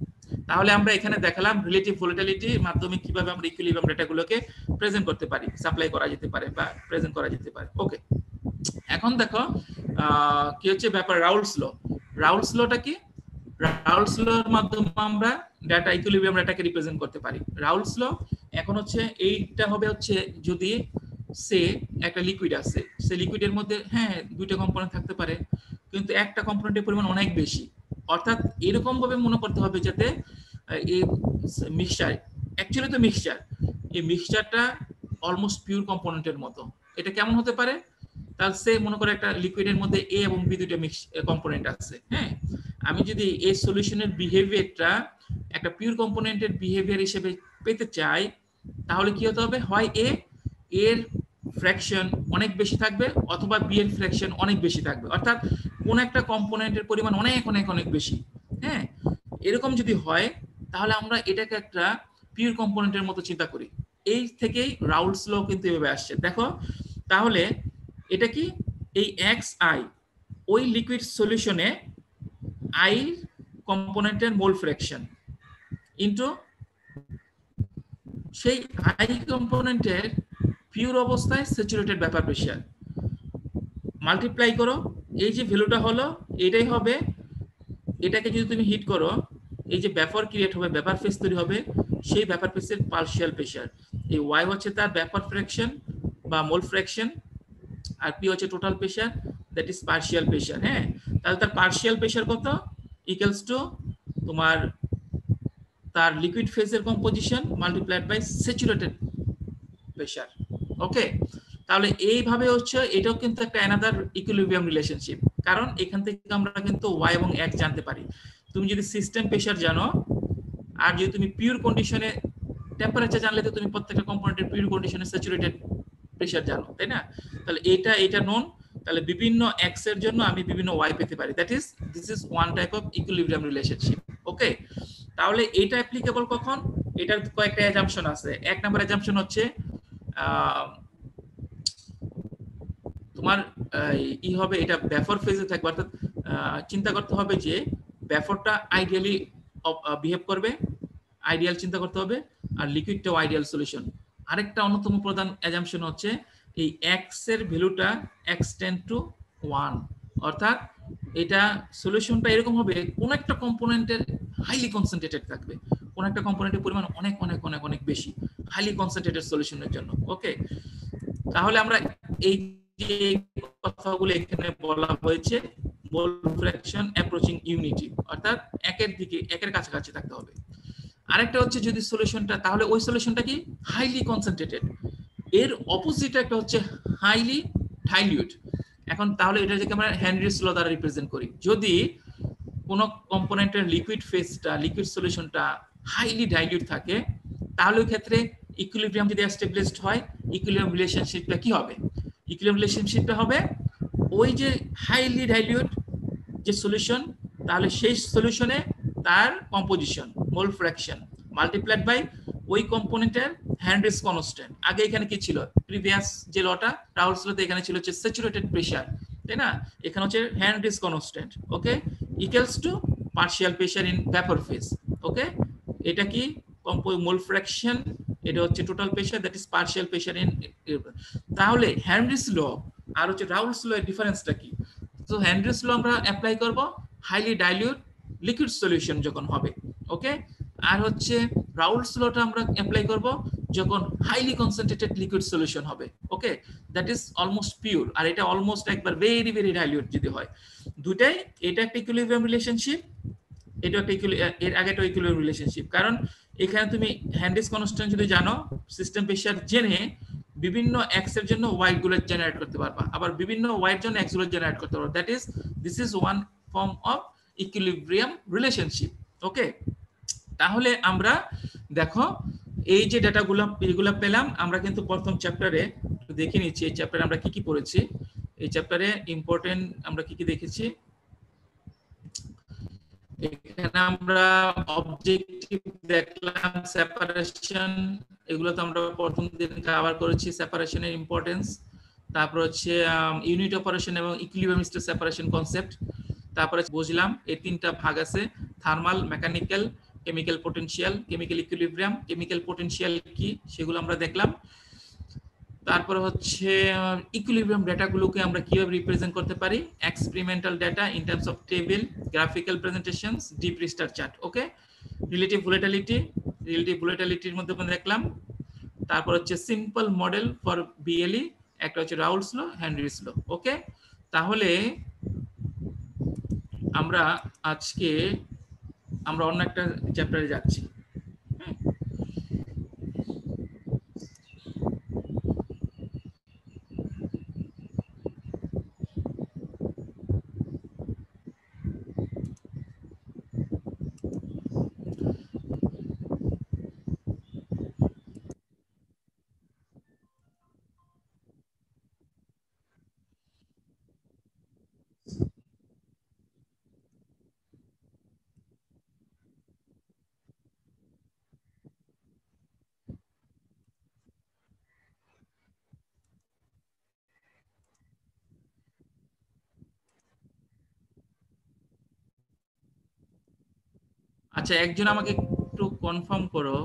তাহলে আমরা এখানে দেখালাম রিলেটিভ ভোলাটিলিটির মাধ্যমে কিভাবে আমরা ইকুইলিব্রিয়াম ডেটাগুলোকে প্রেজেন্ট করতে পারি, সাপ্লাই করা যেতে পারে বা প্রেজেন্ট করা যেতে পারে। ওকে, এখন দেখো কি হচ্ছে ব্যাপার রাউলস ল। রাউলস লটা কি? রাউলস লর মাধ্যমে আমরা ডাটা ইকুইলিব্রিয়াম ডাটাকে রিপ্রেজেন্ট করতে পারি। রাউলস ল এখন হচ্ছে এইটা হবে হচ্ছে যদি সে একটা লিকুইড আছে, সে লিকুইডের মধ্যে হ্যাঁ দুইটা কম্পোনেন্ট থাকতে পারে, কিন্তু একটা কম্পোনেন্টের পরিমাণ অনেক বেশি। অর্থাৎ এরকম ভাবে মনে করতে হবে যাতে এই মিক্সচার, অ্যাকচুয়ালি তো মিক্সচার, এই মিক্সচারটা অলমোস্ট পিওর কম্পোনেন্টের মতো। এটা কেমন হতে পারে? তাহলে সে মনে করে একটা লিকুইডের মধ্যে এ এবং বি দুইটা মিক্স কম্পোনেন্ট আছে। হ্যাঁ, আমি যদি এই সলিউশনের বিহেভিয়ারটা একটা পিওর কম্পোনেন্টের বিহেভিয়ার হিসেবে পেতে চাই, তাহলে কি হতে হবে? হয় এর ফ্র্যাকশন অনেক বেশি থাকবে, অথবা বি এর ফ্র্যাকশন অনেক বেশি থাকবে। অর্থাৎ কোন একটা কম্পোনেন্টের পরিমাণ অনেক অনেক অনেক বেশি। হ্যাঁ, এরকম যদি হয় তাহলে আমরা এটাকে একটা পিওর কম্পোনেন্টের মতো চিন্তা করি। এই থেকেই রাউলস ল কিন্তু এভাবে আসছে। দেখো তাহলে এটা কি? এই এক্স আই ওই লিকুইড সলিউশনে আই কম্পোনেন্টের মোল ফ্র্যাকশন ইনটু সেই আই কম্পোনেন্টের পিওর অবস্থায় স্যাচুরেটেড ভেপার প্রেসার, মাল্টিপ্লাই করো, এই যে ভ্যালুটা হলো এটাই হবে। এটাকে যদি তুমি হিট করো, এই যে ভেপার ক্রিয়েট হবে, ভেপার ফেজ তৈরি হবে, সেই ভেপার ফেজের পার্শিয়াল প্রেসার। এই ওয়াই হচ্ছে তার ভেপার ফ্র্যাকশন বা মোল ফ্র্যাকশন, আর পি হচ্ছে total pressure, that is partial pressure. হ্যাঁ, তাহলে তার পার্শিয়াল প্রেসার কত? ইকুয়ালস টু তোমার তার লিকুইড ফেজের composition multiplied by saturated pressure. Okay, তাহলে এইভাবে হচ্ছে এটাও কিন্তু একটা অ্যানাদার ইকুইলিব্রিয়াম রিলেশনশিপ, কারণ এখান থেকে আমরা কিন্তু ওয়াই এবং এক্স জানতে পারি। তুমি যদি সিস্টেম প্রেসার জানো, আর যদি তুমি পিওর কন্ডিশনে টেম্পারেচার জানলে তো তুমি প্রত্যেকটা কম্পোনেন্টের পিওর কন্ডিশনে স্যাচুরেটেড প্রেসার জানো, তাই না? তাহলে এটা নোন, তাহলে বিভিন্ন এক্স এর জন্য আমি বিভিন্ন ওয়াই পেতে পারি। That is this is one type of equilibrium relationship. Okay, তাহলে এটা অ্যাপ্লিকেবল কখন? এটার কয়েকটা অ্যাজাম্পশন আছে। এক নাম্বার অ্যাজাম্পশন হচ্ছে তোমার ই হবে এটা ভেপার ফেজে থাকবে। অর্থাৎ চিন্তা করতে হবে যে ভেপারটা আইডিয়ালি বিহেভ করবে, আইডিয়াল চিন্তা করতে হবে, আর লিকুইডটাও আইডিয়াল সলিউশন। আরেকটা অন্যতম প্রধান অ্যাজাম্পশন হচ্ছে এই এক্স এর ভ্যালুটা এক্স টেন্ড টু 1, অর্থাৎ এটা সলিউশনটা এরকম হবে কোন একটা কম্পোনেন্টের হাইলি কনসেন্ট্রেটেড থাকবে, কোন একটা কম্পোনেন্টের পরিমাণ অনেক অনেক অনেক অনেক বেশি, হাইলি কনসেন্ট্রেটেড সলিউশনের জন্য। ওকে, তাহলে আমরা এই যে কথাগুলো এখানে বলা হয়েছে, মোল ফ্র্যাকশন অ্যাপ্রোচিং ইউনিটি, অর্থাৎ একের কাছাকাছি থাকতে হবে। আরেকটা হচ্ছে যদি সলিউশনটা, তাহলে ওই সলিউশনটা কি? Highly concentrated. এর অপোজিট একটা হচ্ছে হাইলি ডাইলিউট। এখন তাহলে এটা যেটা আমরা হেনরিস ল দ্বারা রিপ্রেজেন্ট করি, যদি কোন কম্পোনেন্টের লিকুইড ফেজটা, লিকুইড সলিউশনটা হাইলি ডাইলিউট থাকে, তাহলে ওই ক্ষেত্রে ইকুইলিব্রিয়াম যদি এস্টাবলিশড হয়, ইকুইলিব্রিয়াম রিলেশনশিপটা কি হবে? ইকুইলিব্রিয়াম রিলেশনশিপটা হবে ওই যে হাইলি ডাইলিউট যে সলিউশন, তাহলে সেই সলিউশনে তার composition mole fraction multiplied by ওই কম্পোনেন্টের হেনরিস কনস্ট্যান্ট। আগে এখানে কি ছিল? প্রিভিয়াস যে লটা রাউলস লতে এখানে ছিল হচ্ছে স্যাচুরেটেড প্রেসার, তাই না? এখানে হচ্ছে Henry's constant. Okay, equals to partial pressure in vapour phase. Okay, এটা কি? মোল ফ্র্যাকশন, এটা হচ্ছে total pressure, that is partial pressure in. তাহলে হেনরিস ল আর হচ্ছে রাউলস ল এর ডিফারেন্সটা কি? তো হেনরিস ল আমরা অ্যাপ্লাই করব হাইলি ডাইলিউট লিকুইড সলিউশন যখন হবে। ওকে, আর হচ্ছে রাউলস লটা আমরা অ্যাপ্লাই করব যখন হাইলি কনসেন্ট্রেটেড লিকুইড সলিউশন হবে। ওকে, দ্যাট ইজ অলমোস্ট পিওর, আর এটা অলমোস্ট একবার ভেরি ভেরি ডাইলিউট যদি হয়। দুটাই, এটা একটা ইকুইলিব্রিয়াম রিলেশনশিপ, এটা একটা এর আগে একটা ইকুইলিব্রিয়াম রিলেশনশিপ। কারণ এখানে তুমি হেনরিস কনস্ট্যান্ট যদি জানো, সিস্টেম প্রেসার জেনে বিভিন্ন এক্স এর জন্য ওয়াই গুলো জেনারেট করতে পারবা, আবার বিভিন্ন ওয়াই এর জন্য এক্স গুলো জেনারেট করতে পারবা। That is this is one form of equilibrium relationship. Okay, তাহলে আমরা দেখো এই যে ডেটাগুলো এগুলো পেলাম আমরা কিন্তু প্রথম চ্যাপ্টারে দেখে নিচ্ছি। এই চ্যাপ্টারে আমরা কি কি পড়েছি, এই চ্যাপ্টারে ইম্পর্টেন্ট আমরা কি কি দেখেছি। এখানে আমরা অবজেক্টিভ দেখলাম, সেপারেশন, এগুলো তো আমরা প্রথম দিন কভার করেছি, সেপারেশনের ইম্পর্টেন্স। তারপর হচ্ছে ইউনিট অপারেশন এবং ইকুইলিব্রিয়াম স্টেট সেপারেশন কনসেপ্ট। তারপরে বুঝলাম এই তিনটা ভাগ আছে, thermal, mechanical, chemical potential, chemical equilibrium, chemical potential কি সেগুলো আমরা দেখলাম। তারপরে হচ্ছে ইকুইলিব্রিয়াম ডেটাগুলোকে আমরা কিভাবে রিপ্রেজেন্ট করতে পারি, experimental data in terms of table, graphical presentations, De Priester chart. Okay, relative ভোলাটিলিটির মধ্যে আমরা দেখলাম। তারপর হচ্ছে সিম্পল মডেল ফর বিএলই, একটা হচ্ছে রাউলস ল, হেনরিস ল। ওকে, তাহলে আমরা আজকে আমরা অন্য একটা চ্যাপ্টারে যাচ্ছি। আচ্ছা, একজন আমাকে একটু কনফার্ম করো,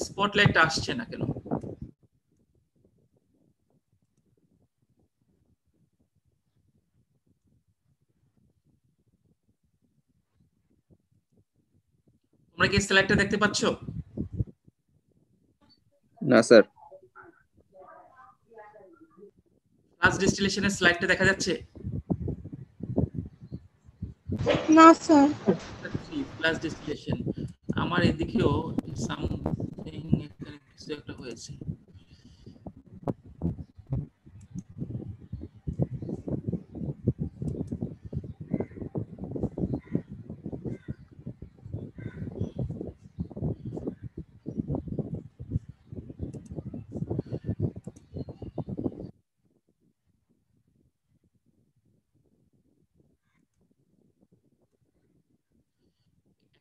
স্পটলাইটটা আসছে না কেন? তোমরা কি স্লাইডটা দেখতে পাচ্ছ? না স্যার। ফ্লাশ ডিস্টিলেশনের স্লাইডটা দেখা যাচ্ছে? না স্যার। ফ্লাশ ডিস্টিলেশন আমার এদিকেও সামথিং এখানে কিছু একটা হয়েছে।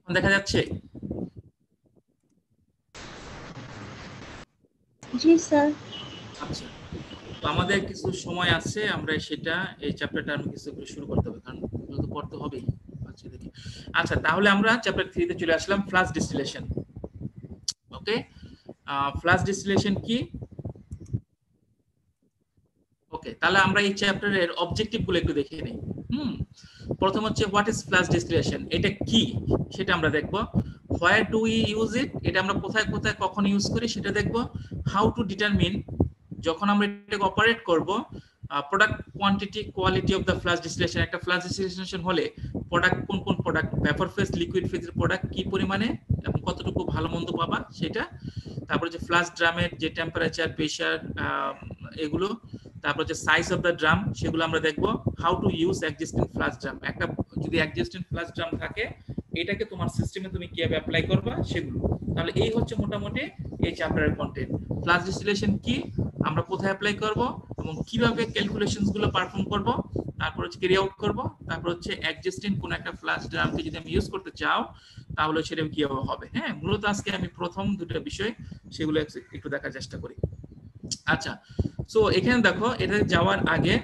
দেখা যাচ্ছে? জি স্যার। আচ্ছা, তো আমাদের কিছু সময় আছে, আমরা সেটা এই চ্যাপ্টারটা আমি কিছু করে শুরু করতে হবে, কারণ এগুলো তো পড়তে হবেই। আচ্ছা দেখি, আচ্ছা তাহলে আমরা চ্যাপ্টার 3 তে চলে আসলাম, ফ্লাশ ডিস্টিলেশন। ওকে, ফ্লাশ ডিস্টিলেশন কি? ওকে, তাহলে আমরা এই চ্যাপ্টারের অবজেক্টিভ গুলো একটু দেখে নেই। প্রথম হচ্ছে হোয়াট ইজ ফ্লাশ ডিস্টিলেশন, এটা কি সেটা আমরা দেখব। Where do we use it, এটা আমরা কোথায় কোথায় কখন ইউজ করি সেটা দেখব। হাউ টু ডিটারমিন, যখন আমরা এটাকে অপারেট করব, product quantity quality of the flash distillation. একটা ফ্লাশ ডিস্টিলেশন হলে প্রোডাক্ট কোন কোন প্রোডাক্ট, ভেপর ফেজ, লিকুইড ফেজের প্রোডাক্ট কি পরিমাণে এবং কতটুকু ভালো মন্দ পাবা সেটা। তারপর যে ফ্লাশ ড্রামের যে টেম্পারেচার, প্রেসার, এগুলো। তারপর যে সাইজ অফ দ্য ড্রাম সেগুলো আমরা দেখব। How to use existing flash drum, একটা যদি এক্সিস্টিং ফ্লাশ ড্রাম থাকে এটাকে তোমার সিস্টেমে তুমি কিভাবে অ্যাপ্লাই করবা সেগুলো। তাহলে এই হচ্ছে মোটামুটি এই চ্যাপ্টারের কন্টেন্ট। ফ্লাশ ডিস্টিলেশন কি, আমরা কোথায় অ্যাপ্লাই করব এবং কিভাবে ক্যালকুলেশনস গুলো পারফর্ম করব, তারপর হচ্ছে ক্যারি আউট করব, তারপর হচ্ছে এক্সিস্টিং কোন একটা ফ্লাশ ড্রামকে যদি আমি ইউজ করতে চাও তাহলে সেটা কিভাবে হবে। হ্যাঁ, মূলত আজকে আমি প্রথম দুটো বিষয় সেগুলো একটু দেখার চেষ্টা করি। আচ্ছা, সো এখানে দেখো এটা যাওয়ার আগে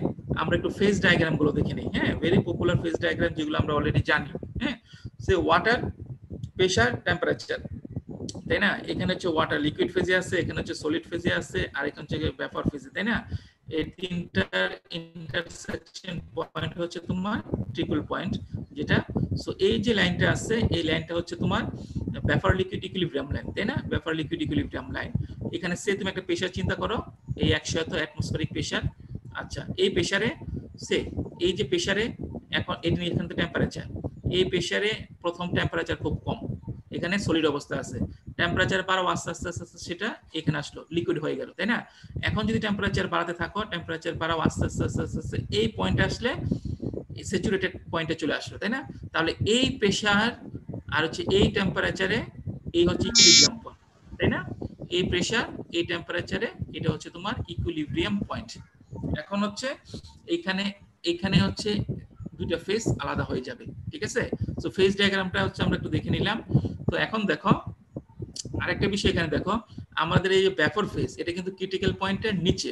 আমরা একটু ফেজ ডায়াগ্রাম গুলো দেখে নিই। হ্যাঁ, ভেরি পপুলার ফেজ ডায়াগ্রাম যেগুলো আমরা অলরেডি জানি। হ্যাঁ, সে ওয়াটার, প্রেসার, টেম্পারেচার, তাই না? এখানে হচ্ছে ওয়াটার লিকুইড ফেজে আছে, এখানে হচ্ছে সলিড ফেজে আছে, আর এখানে হচ্ছে ভেপার ফেজে, তাই না? এই তিনটার ইন্টারসেকশন পয়েন্ট হচ্ছে তোমার ট্রিপল পয়েন্ট যেটা। সো এই যে লাইনটা আছে এই লাইনটা হচ্ছে তোমার ভেপার লিকুইড ইকুইলিব্রিয়াম লাইন, তাই না? Vapour liquid equilibrium line. এখানে সে তুমি একটা প্রেসার চিন্তা করো, এই 100 অ্যাটমসফেরিক প্রেসার। আচ্ছা, এই প্রেসারে সে এই যে প্রেসারে এখন এখান থেকে টেম্পারেচার, এই প্রেসারে প্রথম টেম্পারেচার খুব কম, এখানে সলিড অবস্থা আছে, টেম্পারেচার বাড়াও আস্তে আস্তে আস্তে আস্তে সেটা এখানে আসলো লিকুইড হয়ে গেল, তাই না? এখন যদি টেম্পারেচার বাড়াতে থাকো, টেম্পারেচার বাড়াও আস্তে আস্তে আস্তে আস্তে আস্তে এই পয়েন্টে আসলে স্যাচুরেটেড পয়েন্টে চলে আসলো, তাই না? তাহলে এই প্রেসার আর হচ্ছে এই টেম্পারেচারে এই হচ্ছে ইকুইলিব্রিয়াম পয়েন্ট, তাই না? এই প্রেসার এই টেম্পারেচারে এটা হচ্ছে তোমার ইকুইলিব্রিয়াম পয়েন্ট। এখন হচ্ছে এখানে এখানে হচ্ছে দুইটা ফেজ আলাদা হয়ে যাবে, ঠিক আছে? সো ফেজ ডায়াগ্রামটা হচ্ছে আমরা একটু দেখে নিলাম। তো এখন দেখো আরেকটা বিষয়, এখানে দেখো আমাদের এই যে ভেপার ফেজ এটা কিন্তু ক্রিটিক্যাল পয়েন্টের নিচে।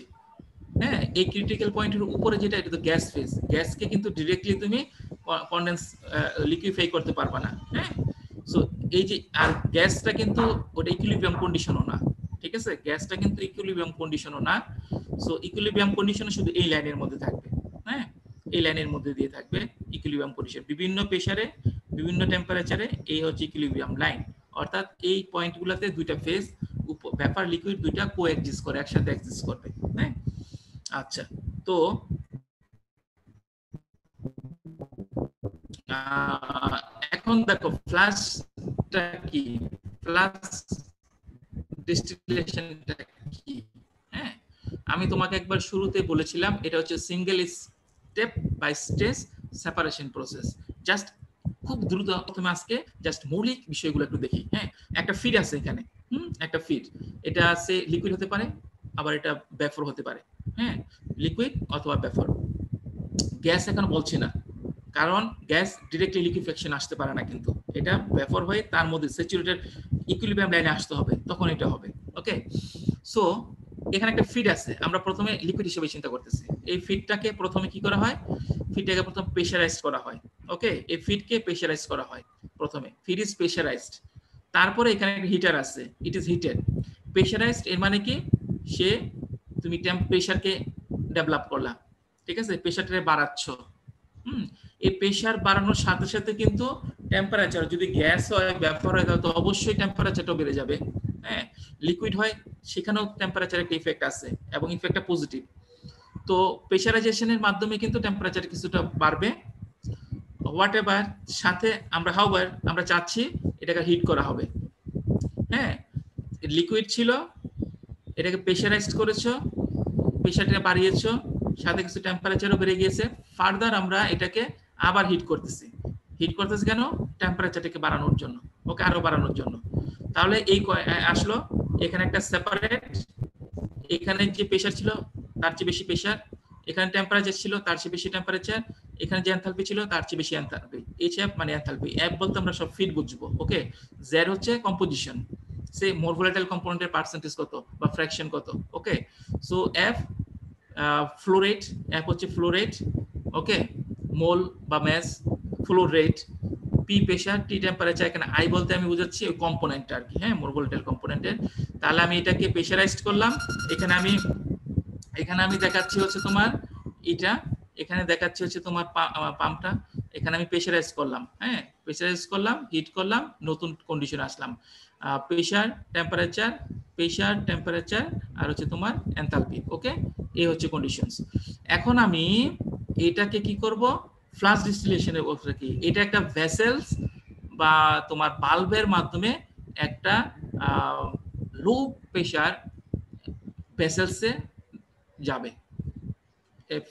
হ্যাঁ, এই ক্রিটিক্যাল পয়েন্টের উপরে যেটা এটা তো গ্যাস ফেজ, গ্যাসকে কিন্তু ডিরেক্টলি তুমি কনডেন্স লিকুইফাই করতে পারবা না। হ্যাঁ, সো এই যে আর গ্যাসটা কিন্তু ওটা ইকুইলিব্রিয়াম কন্ডিশনও না, ঠিক আছে? গ্যাসটা কিন্তু ইকুইলিব্রিয়াম কন্ডিশনও না। সো ইকুইলিব্রিয়াম কন্ডিশন শুধু এই লাইনের মধ্যে থাকবে। হ্যাঁ, এই লাইনের মধ্যে দিয়ে থাকবে ইকুইলিব্রিয়াম কন্ডিশন, বিভিন্ন প্রেসারে বিভিন্ন টেম্পারেচারে এই হচ্ছে ইকুইলিব্রিয়াম লাইন। অর্থাৎ এই পয়েন্টগুলোতে দুইটা ফেজ ভেপার লিকুইড দুইটা কোএক্সিস্ট করে, একসাথে এক্সিস্ট করবে। হ্যাঁ, আচ্ছা, তো এখন দেখো ফ্লাশটা কি, ফ্লাশ ডিস্টিলেশনটা কি? হ্যাঁ, আমি তোমাকে একবার শুরুতে বলেছিলাম এটা হচ্ছে single step by stage separation process. Just খুব দ্রুত প্রথমে আজকে জাস্ট মৌলিক বিষয়গুলো একটু দেখি। হ্যাঁ, একটা ফিড আছে এখানে, একটা ফিড, এটা আছে লিকুইড হতে পারে, আবার এটা ভেপার হতে পারে। হ্যাঁ, লিকুইড অথবা ভেপার। গ্যাস এখন বলছি না, কারণ গ্যাস ডিরেক্টলি লিকুইফেকশন আসতে পারে না, কিন্তু এটা ভেপার হয়ে তার মধ্যে স্যাচুরেটেড ইকুইলিব্রিয়াম লাইনে আসতে হবে, তখন এটা হবে। ওকে, সো এখানে একটা ফিড আছে, আমরা প্রথমে লিকুইড হিসেবে চিন্তা করতেছি। এই ফিডটাকে প্রথমে কি করা হয়? ফিডটাকে প্রথমে প্রেসারাইজড করা হয়। ওকে, এই ফিডকে প্রেসারাইজ করা হয় প্রথমে, ফিড ইজ প্রেসারাইজড। তারপরে এখানে একটা হিটার আছে, ইট ইজ হিটেড। প্রেসারাইজড এর মানে কি, সে তুমি টেম্পারেচারকে ডেভেলপ করলা, ঠিক আছে? প্রেসারটাকে বাড়াচ্ছ। এই প্রেসার বাড়ানোর সাথে সাথে কিন্তু টেম্পারেচার, যদি গ্যাস হয় ভেপার হয় তাহলে তো অবশ্যই টেম্পারেচারটাও বেড়ে যাবে। হ্যাঁ, লিকুইড হয় সেখানেও টেম্পারেচার একটা ইফেক্ট আছে এবং ইফেক্টটা পজিটিভ। তো প্রেসারাইজেশনের মাধ্যমে কিন্তু টেম্পারেচার কিছুটা বাড়বে, হোয়াট এভার। সাথে আমরা হাউভার আমরা চাচ্ছি এটাকে হিট করা হবে। হ্যাঁ, লিকুইড ছিল, এটাকে প্রেসারাইজড করেছো, প্রেসারটা বাড়িয়েছো, সাথে কিছু টেম্পারেচারও বেড়ে গিয়েছে। ফার্দার আমরা এটাকে আবার হিট করতেছি। হিট করতেছি কেন? টেম্পারেচারটাকে বাড়ানোর জন্য, ওকে, আরো বাড়ানোর জন্য। তাহলে এই আসলো এখানে একটা সেপারেট, এখানে যে প্রেসার ছিল তার চেয়ে বেশি প্রেসার, এখানে টেম্পারেচার ছিল তার চেয়ে বেশি টেম্পারেচার, এখানে যে এনথালপি ছিল তার চেয়ে বেশি এনথালপি। এইচএফ মানে এনথালপি, এফ বলতে আমরা সব ফিড বুঝবো। ওকে, জেড হচ্ছে কম্পোজিশন, সে মোর ভোলাটাইল কম্পোনেন্টের পার্সেন্টেজ কত বা ফ্র্যাকশন কত। Okay, so F flow rate, F হচ্ছে ফ্লো রেট। ওকে, মোল বা mass, flow rate, P pressure, T temperature. এখানে আই বলতে আমি বুঝাচ্ছি ওই কম্পোনেন্ট আর কি, হ্যাঁ, মোর ভোলাটাইল কম্পোনেন্টের। তাহলে আমি এটাকে প্রেসারাইজড করলাম, এখানে আমি দেখাচ্ছি হচ্ছে তোমার এটা, এখানে দেখাচ্ছি হচ্ছে তোমার পাম্পটা, এখানে আমি প্রেসারাইজ করলাম। হ্যাঁ, প্রেসারাইজ করলাম, হিট করলাম, নতুন কন্ডিশনে আসলাম। প্রেসার টেম্পারেচার, প্রেসার টেম্পারেচার আর হচ্ছে তোমার এনথালপি। ওকে, এই হচ্ছে কন্ডিশনস। এখন আমি এটাকে কি করব? ফ্লাশ ডিস্টিলেশনের উপরে কি, এটা একটা ভেসেলস বা তোমার বাল্বের মাধ্যমে একটা লো প্রেসার ভেসেলসে যাবে,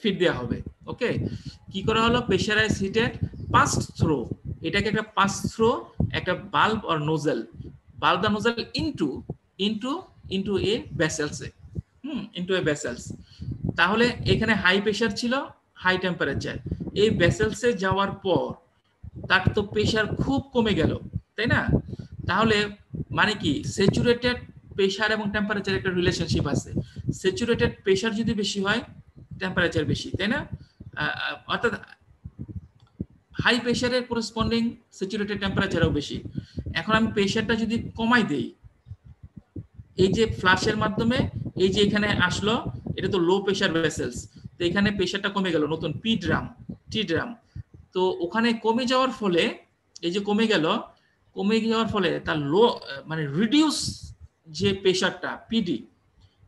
ফিড দেওয়া হবে। ওকে, কি করা হলো? প্রেসারাইজ হিটেড পাস থ্রো, এটাকে একটা পাস থ্রো একটা বাল্ব অর নোজেল, বাল্ব বা nozzle into into into a ভেসেলসে, into a vessels. তাহলে এখানে হাই প্রেসার ছিল, হাই টেম্পারেচার, এই ভেসেলসে যাওয়ার পর তার তো প্রেশার খুব কমে গেল, তাই না? তাহলে মানে কি স্যাচুরেটেড প্রেশার এবং টেম্পারেচার একটা রিলেশনশিপ আছে। স্যাচুরেটেড প্রেশার যদি বেশি হয়, টেম্পারেচার বেশি, তাই না? অর্থাৎ হাই প্রেশারের করেসপন্ডিং স্যাচুরেটেড টেম্পারেচারও বেশি। এখন আমি প্রেশারটা যদি কমাই দেই, এই যে ফ্লাশের মাধ্যমে এই যে এখানে আসলো, এটা তো লো প্রেশার ভেসেলস, তো এখানে প্রেশারটা কমে গেল, নতুন টি ড্রাম, তো ওখানে কমে যাওয়ার ফলে এই যে কমে যাওয়ার ফলে তার লো মানে রিডিউস যে প্রেশারটা পিডি,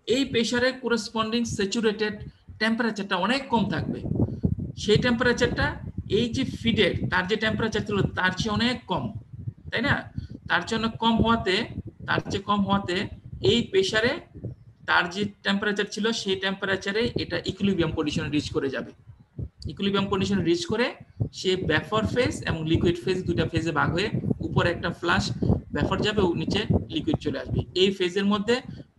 এই প্রেশারের করেসপন্ডিং স্যাচুরেটেড টেম্পারেচারটা অনেক কম থাকবে। সেই টেম্পারেচারটা এই যে ফিডের তার যে টেম্পারেচার ছিল তার চেয়ে অনেক কম, তাই না? তার চেয়ে অনেক কম হওয়াতে এই প্রেশারে তার যে টেম্পারেচার ছিল সেই টেম্পারেচারে এটা ইকুইলিব্রিয়াম কন্ডিশনে রিচ করে যাবে। ইকুইলিব্রিয়াম কন্ডিশনে রিচ করে সে ভেপর ফেজ এবং লিকুইড ফেজ দুটা ফেজে ভাগ হয়ে উপরে একটা ফ্লাশ ভেপর যাবে, নিচে লিকুইড চলে আসবে। এই ফেজের মধ্যে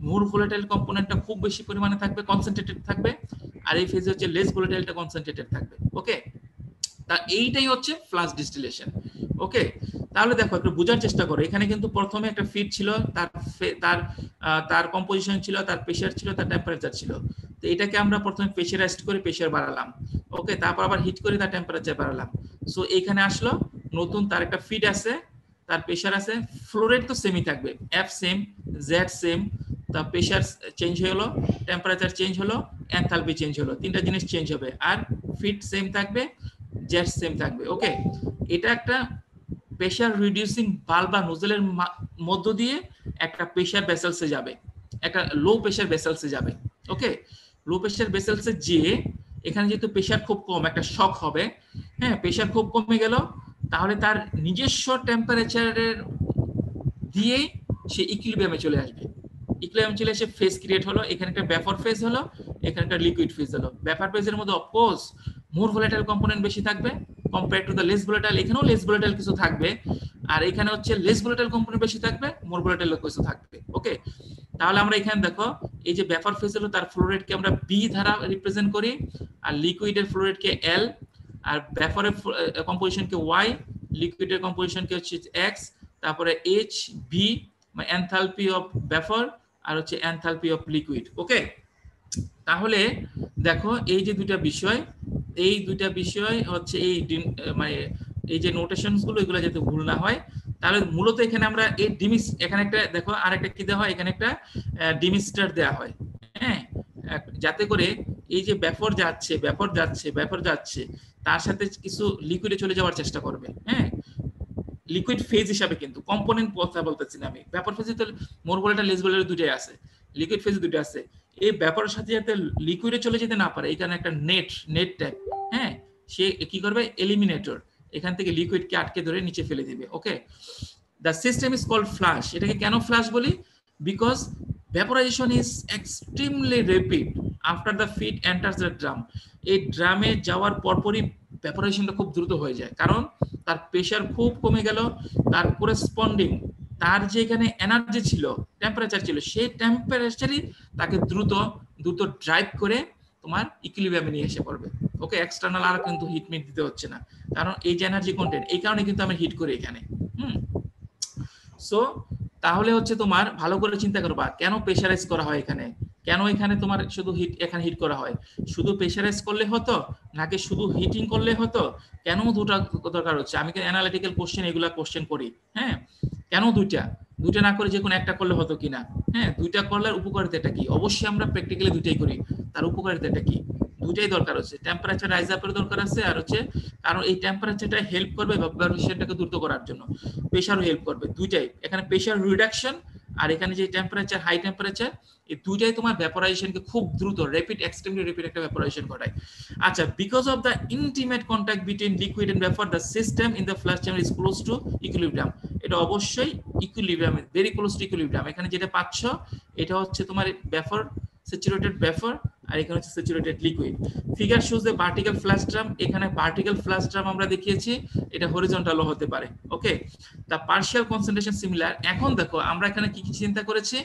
মোর ভোলাটাইল কম্পোনেন্টটা খুব বেশি পরিমাণে থাকবে, কনসেন্ট্রেটেড থাকবে, আর এই ফেজে হচ্ছে লেস ভোলাটাইলটা কনসেন্ট্রেটেড থাকবে। ওকে, তা এইটাই হচ্ছে ফ্লাশ ডিস্টিলেশন। ওকে, তাহলে দেখো একটু বোঝার চেষ্টা করো। এখানে কিন্তু প্রথমে একটা ফিড ছিল, তার কম্পোজিশন ছিল, তার প্রেশার ছিল, তার টেম্পারেচার ছিল। তো এটাকে আমরা প্রথমে প্রেশারাইজড করে প্রেশার বাড়ালাম, ওকে, তারপর আবার হিট করে তার টেম্পারেচার বাড়ালাম। সো এখানে আসলো নতুন, তার একটা ফিড আছে, তার প্রেশার আছে, ফ্লো রেট তো সেমই থাকবে, এফ সেম, জেড সেম, তা প্রেশার চেঞ্জ হলো, টেম্পারেচার চেঞ্জ হলো, এনথালপি চেঞ্জ হলো, তিনটা জিনিস চেঞ্জ হবে, আর ফিড সেম থাকবে, জেড সেম থাকবে। ওকে, এটা একটা প্রেশার রিডিউসিং ভালভ বা নোজেলের মধ্য দিয়ে একটা প্রেশার ভেসেলসে যাবে, একটা লো প্রেশার ভেসেলসে যাবে। ওকে, লো প্রেশার ভেসেলসে যে এখানে যেহেতু প্রেশার খুব কম, একটা শক হবে, হ্যাঁ, প্রেশার খুব কমে গেল, তাহলে তার নিজস্ব টেম্পারেচারের দিয়েই সে ইকুইলিব্রিয়ামে চলে আসবে। ইকুইলিব্রিয়াম চলে এসে ফেজ ক্রিয়েট হলো, এখানে একটা ভেপর ফেজ হলো, এখানে একটা লিকুইড ফেজ হলো। ভেপর ফেজের মধ্যে অফকোর্স মোর ভোলাটাইল কম্পোনেন্ট বেশি থাকবে compare to the less volatile, এখানেও লেস ভোলাটাইল কিছু থাকবে, আর এখানে হচ্ছে লেস ভোলাটাইল কম্পোনেন্ট বেশি থাকবে, মোর ভোলাটাইল কিছু থাকবে। ওকে, তাহলে আমরা এখানে দেখো এই যে ভেপর ফেজ হলো, তার ফ্লো রেটকে আমরা বি দ্বারা রিপ্রেজেন্ট করি, আর লিকুইডের ফ্লো রেটকে এল, আর ভেপরের কম্পোজিশনকে ওয়াই, লিকুইডের কম্পোজিশনকে হচ্ছে এক্স, তারপরে এইচ ভি মানে এনথালপি অফ ভেপর, আর হচ্ছে এনথালপি অফ লিকুইড। ওকে, তাহলে দেখো এই যে দুইটা বিষয় হচ্ছে এই মানে এই যে নোটেশনস গুলো, এগুলো যাতে ভুল না হয়, তাহলে মূলত এখানে আমরা এই এখানে একটা দেখো আর একটা কি দেওয়া হয়, এখানে একটা ডিমিস্টার দেওয়া হয়, হ্যাঁ, যাতে করে এই যে ভেপর যাচ্ছে তার সাথে কিছু লিকুইডে চলে যাওয়ার চেষ্টা করবে, হ্যাঁ, লিকুইড ফেজ হিসাবে, কিন্তু কম্পোনেন্ট কথা বলতেছি না আমি। ভেপর ফেজে তো মোর ভোলাটাইল লেস ভোলাটাইল দুটোই আছে, লিকুইড ফেজে দুটো আছে। এই ভেপরের সাথে যাতে লিকুইডে চলে যেতে না পারে, এখানে একটা নেট টাইপ, হ্যাঁ, সে কি করবে, এলিমিনেটর, এখান থেকে লিকুইডকে আটকে ধরে নিচে ফেলে দিবে। Okay, the system is called flash. এটাকে কেন ফ্লাশ বলি? Because vaporisation is extremely rapid after the feed enters the drum. এই ড্রামে যাওয়ার পরপরই ভেপোরাইজেশনটা খুব দ্রুত হয়ে যায়, কারণ তার প্রেশার খুব কমে গেল, তার করেসপন্ডিং তার যে এখানে এনার্জি ছিল, টেম্পারেচার ছিল, সেই টেম্পারেচারই তাকে দ্রুত ড্রাইভ করে তোমার ইকুইলিব্রিয়ামে নিয়ে এসে পড়বে। ওকে, এক্সটার্নাল আর কিন্তু হিট মিট দিতে হচ্ছে না, কারণ এই যে এনার্জি কন্টেন্ট, এই কারণে কিন্তু আমি হিট করি এখানে। সো তাহলে হচ্ছে তোমার ভালো করে চিন্তা করবা কেন প্রেশারাইজ করা হয় এখানে, কেন এখানে তোমার শুধু হিট করা হয়, শুধু প্রেশারাইজ করলে হতো নাকি শুধু হিটিং করলে হতো, কেন দুটা দরকার হচ্ছে? আমি কি অ্যানালিটিক্যাল কোশ্চেন এগুলা কোশ্চেন করি, হ্যাঁ, কেন দুইটা না করে যে কোনো একটা করলে হতো কিনা, হ্যাঁ, দুইটা করলে উপকারিতাটা কি? অবশ্যই আমরা প্র্যাকটিক্যালি দুইটাই করি, তার উপকারিতাটা কি? দুইটাই দরকার হচ্ছে, টেম্পারেচার রাইজ আপের দরকার আছে, আর হচ্ছে কারণ এই টেম্পারেচারটা হেল্প করবে ভেপোরাইজেশনটাকে দ্রুত করার জন্য, প্রেশারও হেল্প করবে, দুইটাই। এখানে প্রেশার রিডাকশন আর এখানে যে টেম্পারেচার হাই টেম্পারেচার, এই দুইটাই তোমার ভেপোরাইজেশনকে খুব দ্রুত এক্সট্রিমলি র্যাপিড একটা ভেপোরাইজেশন ঘটায়। আচ্ছা, because of the intimate contact between liquid and vapour, the system in the flash chamber is close to equilibrium. এটা অবশ্যই equilibrium, very close to equilibrium. এখানে যেটা পাচ্ছ এটা হচ্ছে তোমার ভেপর, স্যাচুরেটেড ভেপর, আর এখানে হচ্ছে saturated liquid. Figure shows the vertical flash drum. এখানে ভার্টিক্যাল ফ্লাশ ড্রাম আমরা দেখিয়েছি, এটা হরিজন্টালও হতে পারে। Okay, the partial concentration similar. এখন দেখো আমরা এখানে কি কি চিন্তা করেছি,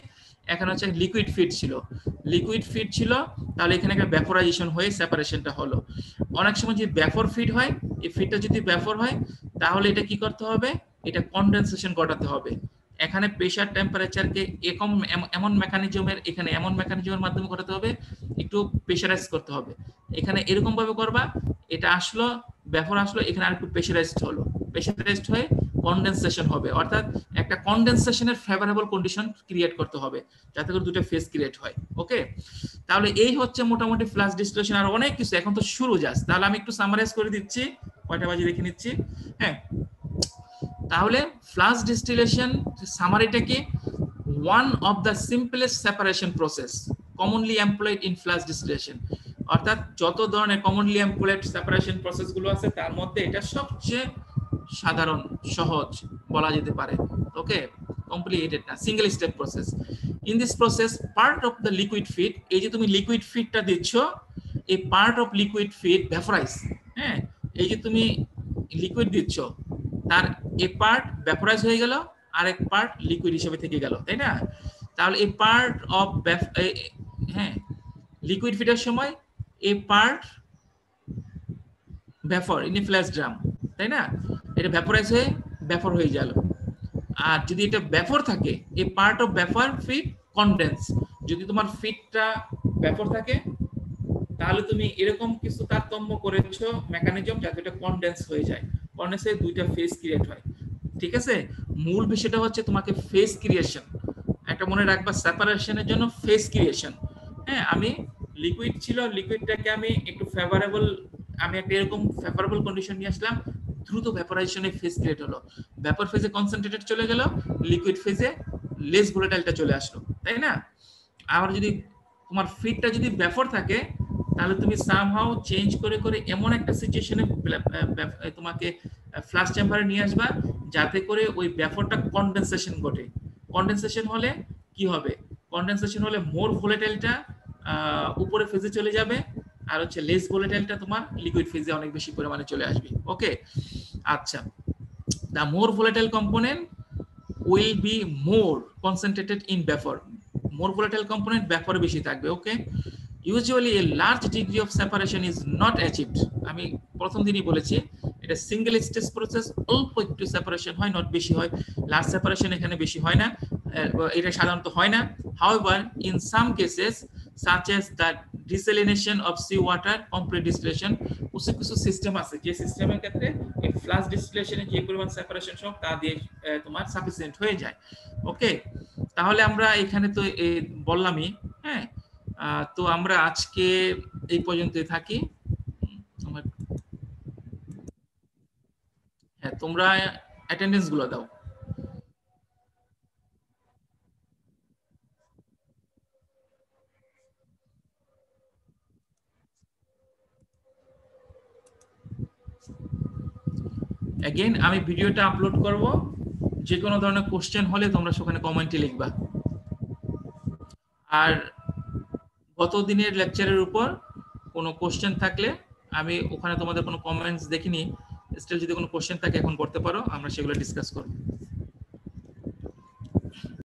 এখানে হচ্ছে লিকুইড ফিড ছিল, লিকুইড ফিড ছিল, তাহলে এখানে একটা ভ্যাপোরাইজেশন হয়ে সেপারেশনটা হলো। অনেক সময় যদি ভ্যাপর ফিড হয়, এই ফিডটা যদি ভ্যাপর হয় তাহলে এটা কি করতে হবে, এটা কনডেনসেশন ঘটাতে হবে। এখানে প্রেসার টেম্পারেচারকে এমন মেকানিজমের, এখানে এমন মেকানিজমের মাধ্যমে ঘটাতে হবে, একটু প্রেসারাইজ করতে হবে। এখানে এরকম ভাবে করবা, এটা আসলো ভ্যাপর আসলো, এখানে আরেকটু প্রেসারাইজড হলো, প্রেসারাইজড হয়ে কনডেনসেশন হবে, অর্থাৎ একটা কনডেনসেশনের ফেভারেবল কন্ডিশন ক্রিয়েট করতে হবে যাতে করে দুটো ফেজ ক্রিয়েট হয়। ওকে, তাহলে এই হচ্ছে মোটামুটি ফ্লাশ ডিস্টিলেশন। আর অনেক কিছু, এখন তো শুরু জাস্ট। তাহলে আমি একটু সামারাইজ করে দিচ্ছি, কয়টা বাজে দেখে নিচ্ছি। হ্যাঁ, তাহলে ফ্লাশ ডিস্টিলেশন সামারিটা কি, one of the simplest separation process commonly employed in flash distillation. অর্থাৎ যত ধরনের কমনলি এমপ্লয়েড সেপারেশন প্রসেস গুলো আছে তার মধ্যে এটা সবচেয়ে সাধারণ, সহজ বলা যেতে পারে। ওকে, কমপ্লিকেটেড না, single step process. In this process part of the liquid feed, এই যে তুমি লিকুইড ফিডটা দিচ্ছ, এই পার্ট অফ লিকুইড ফিড ভ্যাপোরাইজ। হ্যাঁ, এই যে তুমি লিকুইড দিচ্ছ তার এ পার্ট ভ্যাপোরাইজ হয়ে গেল, আর এক পার্ট লিকুইড হিসেবে থেকে গেল, তাই না? তাহলে এই পার্ট অফ হ্যাঁ লিকুইড ফিডের সময় এই part vapour in a flash drum, তাই না? এটা ভ্যাপোরাইজ হয়ে ভ্যাপর হয়ে গেল। আর যদি এটা ভ্যাপর থাকে, এই part of vapour feed condense. যদি তোমার ফিডটা ভ্যাপর থাকে তাহলে তুমি এরকম কিছু তারতম্য করেছো মেকানিজম যাতে এটা কনডেন্স হয়ে যায়, কনডেন্স হয়ে দুইটা ফেজ ক্রিয়েট হয়। ঠিক আছে, মূল বিষয়টা হচ্ছে তোমাকে ফেজ ক্রিয়েশন, একটা মনে রাখবা, সেপারেশনের জন্য ফেজ ক্রিয়েশন। হ্যাঁ, আমি লিকুইড ছিল, লিকুইডটাকে আমি একটু ফেভারেবল, আমি একটা এরকম ফেভারেবল কন্ডিশন নিয়ে আসলাম, দ্রুত ভ্যাপোরাইজেশনে ফেজ ক্রিয়েট হলো, ভ্যাপর ফেজে কনসেন্ট্রেটেড চলে গেল, লিকুইড ফেজে লেস ভোলাটাইলটা চলে আসলো, তাই না? আবার যদি তোমার ফিডটা যদি ভ্যাপর থাকে তাহলে তুমি সামহাউ চেঞ্জ করে করে এমন একটা সিচুয়েশনে তোমাকে ফ্লাশ চেম্বারে নিয়ে আসবা যাতে করে ওই ভ্যাপরটা কনডেনসেশন ঘটে। কনডেনসেশন হলে কি হবে, কনডেনসেশন হলে মোর ভোলাটাইলটা উপরে ফেজে চলে যাবে, আর হচ্ছে লেস ভোলাটাইলটা তোমার লিকুইড ফেজে অনেক বেশি পরিমাণে চলে আসবে। ওকে, আচ্ছা, the more volatile component will be more concentrated in vapor, more volatile component vapor বেশি থাকবে। ওকে, usually a large degree of separation is not achieved, আমি প্রথম দিনই বলেছি এটা সিঙ্গেল স্টেজ প্রসেস, অল্প একটু সেপারেশন হয়, নট বেশি হয়, লার্জ সেপারেশন এখানে বেশি হয় না, এটা সাধারণত হয় না। however in some cases such as the desalination of sea water complete distillation, কিছু সিস্টেম আছে যে সিস্টেমের ক্ষেত্রে এই ফ্লাশ ডিস্টিলেশনে যে পরিমাণ সেপারেশন সব তা দিয়ে তোমার সাফিসিয়েন্ট হয়ে যায়। ওকে, তাহলে আমরা এখানে তো বললামই। হ্যাঁ, তো আমরা আজকে এই পর্যন্তই থাকি। হ্যাঁ, তোমরা অ্যাটেন্ডেন্স গুলো দাও। अगेन আমি ভিডিওটা আপলোড করব, যে কোনো ধরনের কোশ্চেন হলে তোমরা সেখানে কমেন্টে লিখবা। আর গত দিনের লেকচারের উপর কোনো কোশ্চেন থাকলে আমি ওখানে তোমাদের কোনো কমেন্টস দেখিনি, স্টিল যদি কোনো কোশ্চেন থাকে এখন করতে পারো, আমরা সেগুলো ডিসকাস করব।